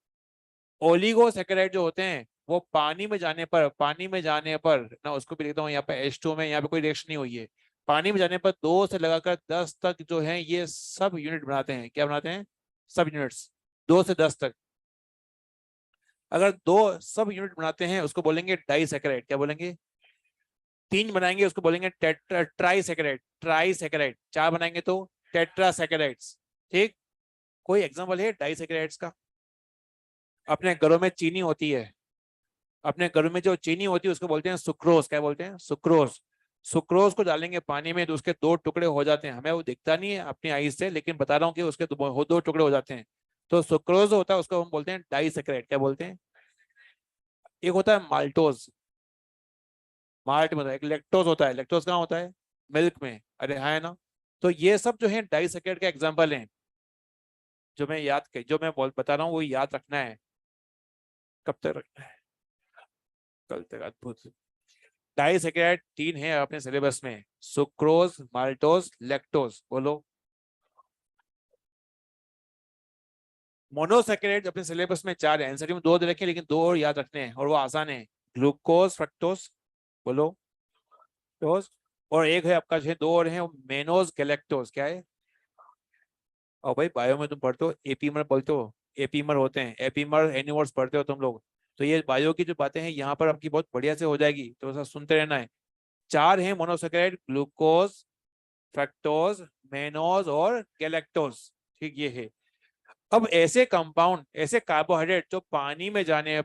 ओलिगोसेकेराइड जो होते हैं वो पानी में जाने पर ना, उसको भी लिखता हूँ यहाँ पे H2 में, यहाँ पे कोई रिएक्शन नहीं हुई है। पानी में जाने पर 2 से लगाकर 10 तक जो है ये सब यूनिट बनाते हैं। क्या बनाते हैं? सब यूनिट्स। 2 से 10 तक। अगर दो सब यूनिट बनाते हैं उसको बोलेंगे डाइसेकेराइड। क्या बोलेंगे? तीन बनाएंगे उसको बोलेंगे ट्राइसेकेराइड। ट्राइसेकेराइड। चार बनाएंगे तो टेट्रासेकेराइड्स। ठीक। कोई एग्जांपल है डाइसेकेराइड्स का? अपने घरों में चीनी होती है, अपने घरों में जो चीनी होती है उसको बोलते हैं सुक्रोज। क्या बोलते हैं? सुक्रोज। सुक्रोज को डालेंगे पानी में तो उसके 2 टुकड़े हो जाते हैं। हमें वो दिखता नहीं है अपनी आई से, लेकिन बता रहा हूँ कि उसके 2 टुकड़े हो जाते हैं। तो सुक्रोज होता है उसको हम बोलते हैं डाइसेकेराइड। क्या बोलते हैं? एक होता है माल्टोज। माल्ट में होता है। एक लैक्टोज होता है। लैक्टोज कहाँ होता है? मिल्क में। अरे हाँ, है ना। तो ये सब जो है डाइसेकेराइड के एग्जाम्पल हैं। जो मैं बता रहा हूँ वो याद रखना है। कब तक रखना है? कल तक। अद्भुत। डाइसेकेराइड तीन है अपने सिलेबस में, सुक्रोज, माल्टोज, लैक्टोज। बोलो। मोनोसेकेराइड अपने सिलेबस में 4 है। एनसीटी में 2 दे रखे हैं, लेकिन 2 और याद रखने हैं और वो आसान है। Glucose, fructose. बोलो। फ्रक्टोज। और एक है आपका जो है, 2 और है, मेनोज, गैलेक्टोज। क्या है? और भाई बायो में तुम पढ़ते हो एपीमर, बोलते हो एपीमर होते हैं, एपीमर एनिमोर्स पढ़ते हो तुम लोग। तो ये बायो की जो बातें हैं यहाँ पर आपकी बहुत बढ़िया से हो जाएगी, तो ऐसा सुनते रहना है। 4 है मोनोसेकेराइड, ग्लूकोज, फ्रक्टोज, मेनोज और गैलेक्टोज। ठीक, ये है। अब ऐसे कंपाउंड, ऐसे कार्बोहाइड्रेट जो पानी में जाने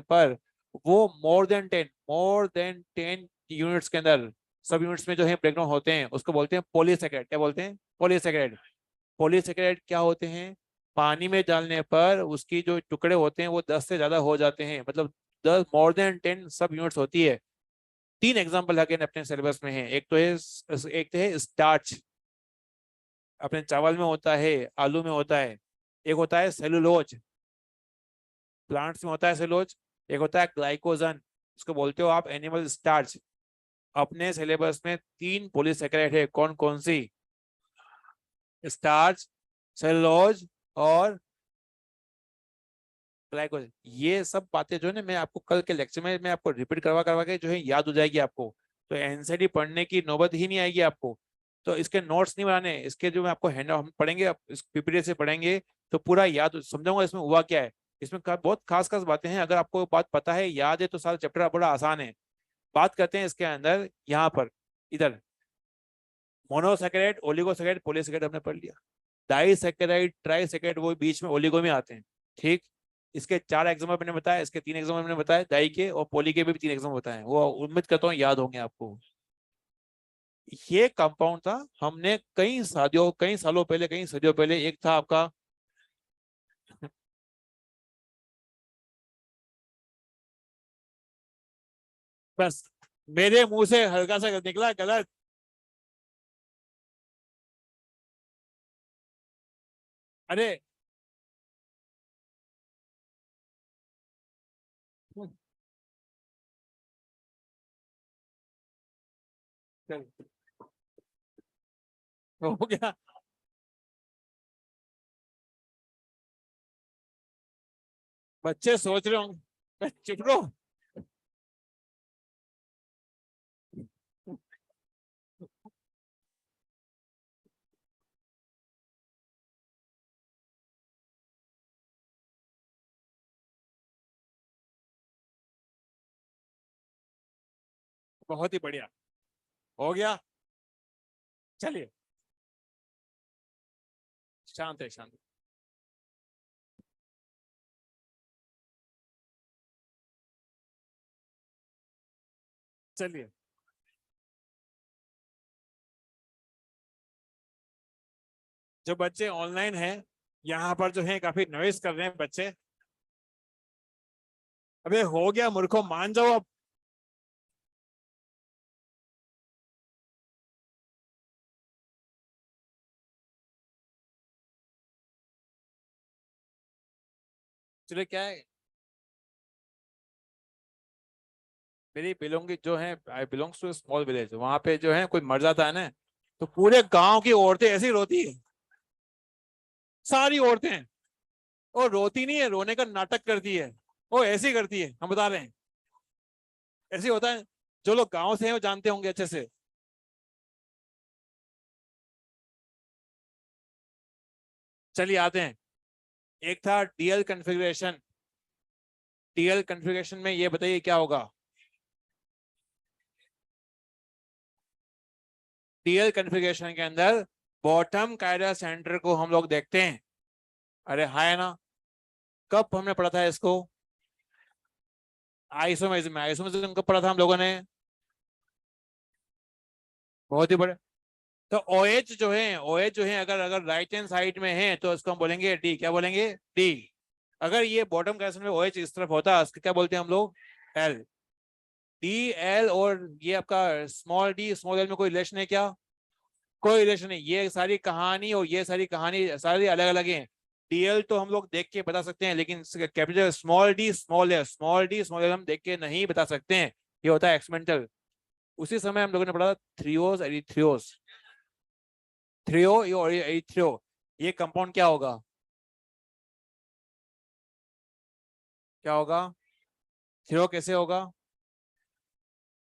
पर वो मोर देन 10 यूनिट्स के अंदर, सब यूनिट्स में जो है ब्रेकडाउन होते हैं, उसको बोलते हैं पॉलीसेकेराइड। क्या बोलते हैं? पॉलीसेकेराइड। पॉलीसेकेराइड क्या होते हैं? पानी में डालने पर उसकी जो टुकड़े होते हैं वो 10 से ज्यादा हो जाते हैं, मतलब 10 मोर देन 10 सब यूनिट्स होती है। 3 एग्जाम्पल अगेन अपने सिलेबस में है। एक तो है स्टार्च, अपने चावल में होता है, आलू में होता है। एक होता है सेलुलोज, प्लांट्स में होता है सेलुलोज। एक होता है ग्लाइकोजन, उसको बोलते हो आप एनिमल स्टार्च। अपने सिलेबस में 3 पॉलीसेकेराइड है। कौन कौन सी? स्टार्च, सेलुलोज और ग्लाइकोजन। ये सब बातें जो है ना, मैं आपको कल के लेक्चर में मैं आपको रिपीट करवा करवा के जो है याद हो जाएगी आपको। तो एनसीडी पढ़ने की नौबत ही नहीं आएगी आपको। तो इसके नोट्स नहीं बनाने, इसके जो मैं आपको हैंड हम पढ़ेंगे, इस पीपीटी से पढ़ेंगे तो पूरा याद समझाऊंगा इसमें हुआ क्या है। इसमें बहुत खास खास बातें हैं, अगर आपको बात पता है, याद है, तो सारा चैप्टर बड़ा आसान है। बात करते हैं इसके अंदर यहाँ पर, इधर। मोनोसेकेराइड, ओलिगोसेकेराइड, पॉलीसेकेराइड हमने पढ़ लिया। डाइसेकेराइड, ट्राइसेकेराइड वो बीच में ओलिगो में आते हैं। ठीक। इसके 4 एग्जाम्पल मैंने बताया, इसके 3 एग्जाम्पल मैंने बताया, डाई के और पॉली के भी 3 एग्जाम्पल बताए, वो उम्मीद करता हूँ याद होंगे आपको। ये कंपाउंड था, हमने कई सालों पहले, कई सदियों पहले, एक था आपका बस मेरे मुंह से हल्का सा निकला गलत। अरे चल, हो गया। बच्चे सोच रहे होंगे, चुप रहो। बहुत ही बढ़िया। हो गया। चलिए। शांत है, शांत। चलिए जो बच्चे ऑनलाइन हैं यहाँ पर जो है काफी नॉइस कर रहे हैं बच्चे। अबे हो गया मूर्खों, मान जाओ अब। चलिए क्या है, मेरी बिलोंगिंग जो है, आई बिलोंग्स टू स्मॉल विलेज, वहां पे जो है कोई मर जाता है ना तो पूरे गांव की औरतें ऐसी रोती है, सारी औरतें। और रोती नहीं है, रोने का नाटक करती है, वो ऐसी करती है, हम बता रहे हैं, ऐसे होता है। जो लोग गांव से हैं वो जानते होंगे अच्छे से। चलिए आते हैं, एक था डीएल कॉन्फ़िगरेशन। डीएल कॉन्फ़िगरेशन में ये बताइए क्या होगा। डीएल कॉन्फ़िगरेशन के अंदर बॉटम कायरा सेंटर को हम लोग देखते हैं। अरे हाय ना, कब हमने पढ़ा था इसको, आइसोमेरिज्म कब पढ़ा था हम लोगों ने, बहुत ही बड़े। तो OH जो है, OH जो है अगर अगर राइट हैंड साइड में है तो इसको हम बोलेंगे डी, क्या बोलेंगे, डी। अगर ये बॉटम कायरा सेंटर में OH इस तरफ होता है उसको क्या बोलते हैं हम लोग, एल। डी एल और ये आपका स्मॉल डी स्मॉल एल में कोई रिलेशन है क्या, कोई रिलेशन नहीं। ये सारी कहानी और ये सारी कहानी सारी अलग अलग है। डीएल तो हम लोग देख के बता सकते हैं, लेकिन capital small D small L, small D small L हम देख के नहीं बता सकते हैं, ये होता है एक्सपेरिमेंटल। उसी समय हम लोगों ने पढ़ा थ्रियोस एरिथ्रियोस, थ्रियो और एरिथ्रियो, ये कंपाउंड क्या होगा, क्या होगा, थ्रियो कैसे होगा।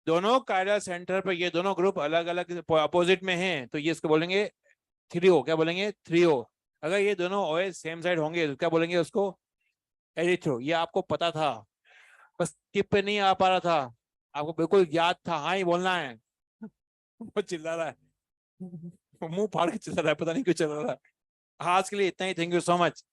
दोनों कायरल सेंटर पर ये दोनों ग्रुप अलग अलग अपोजिट में हैं तो ये इसको बोलेंगे थ्रियो, क्या बोलेंगे, थ्रियो। अगर ये दोनों OH सेम साइड होंगे तो क्या बोलेंगे उसको, एरिथ्रो। ये आपको पता था, बस टिप पे नहीं आ पा रहा था, आपको बिल्कुल याद था, हाँ ही बोलना है। वो चिल्ला रहा है, मुंह फाड़ के चिल्ला रहा है, पता नहीं क्यों चिल्ला रहा है। आज के लिए इतना ही, थैंक यू सो मच।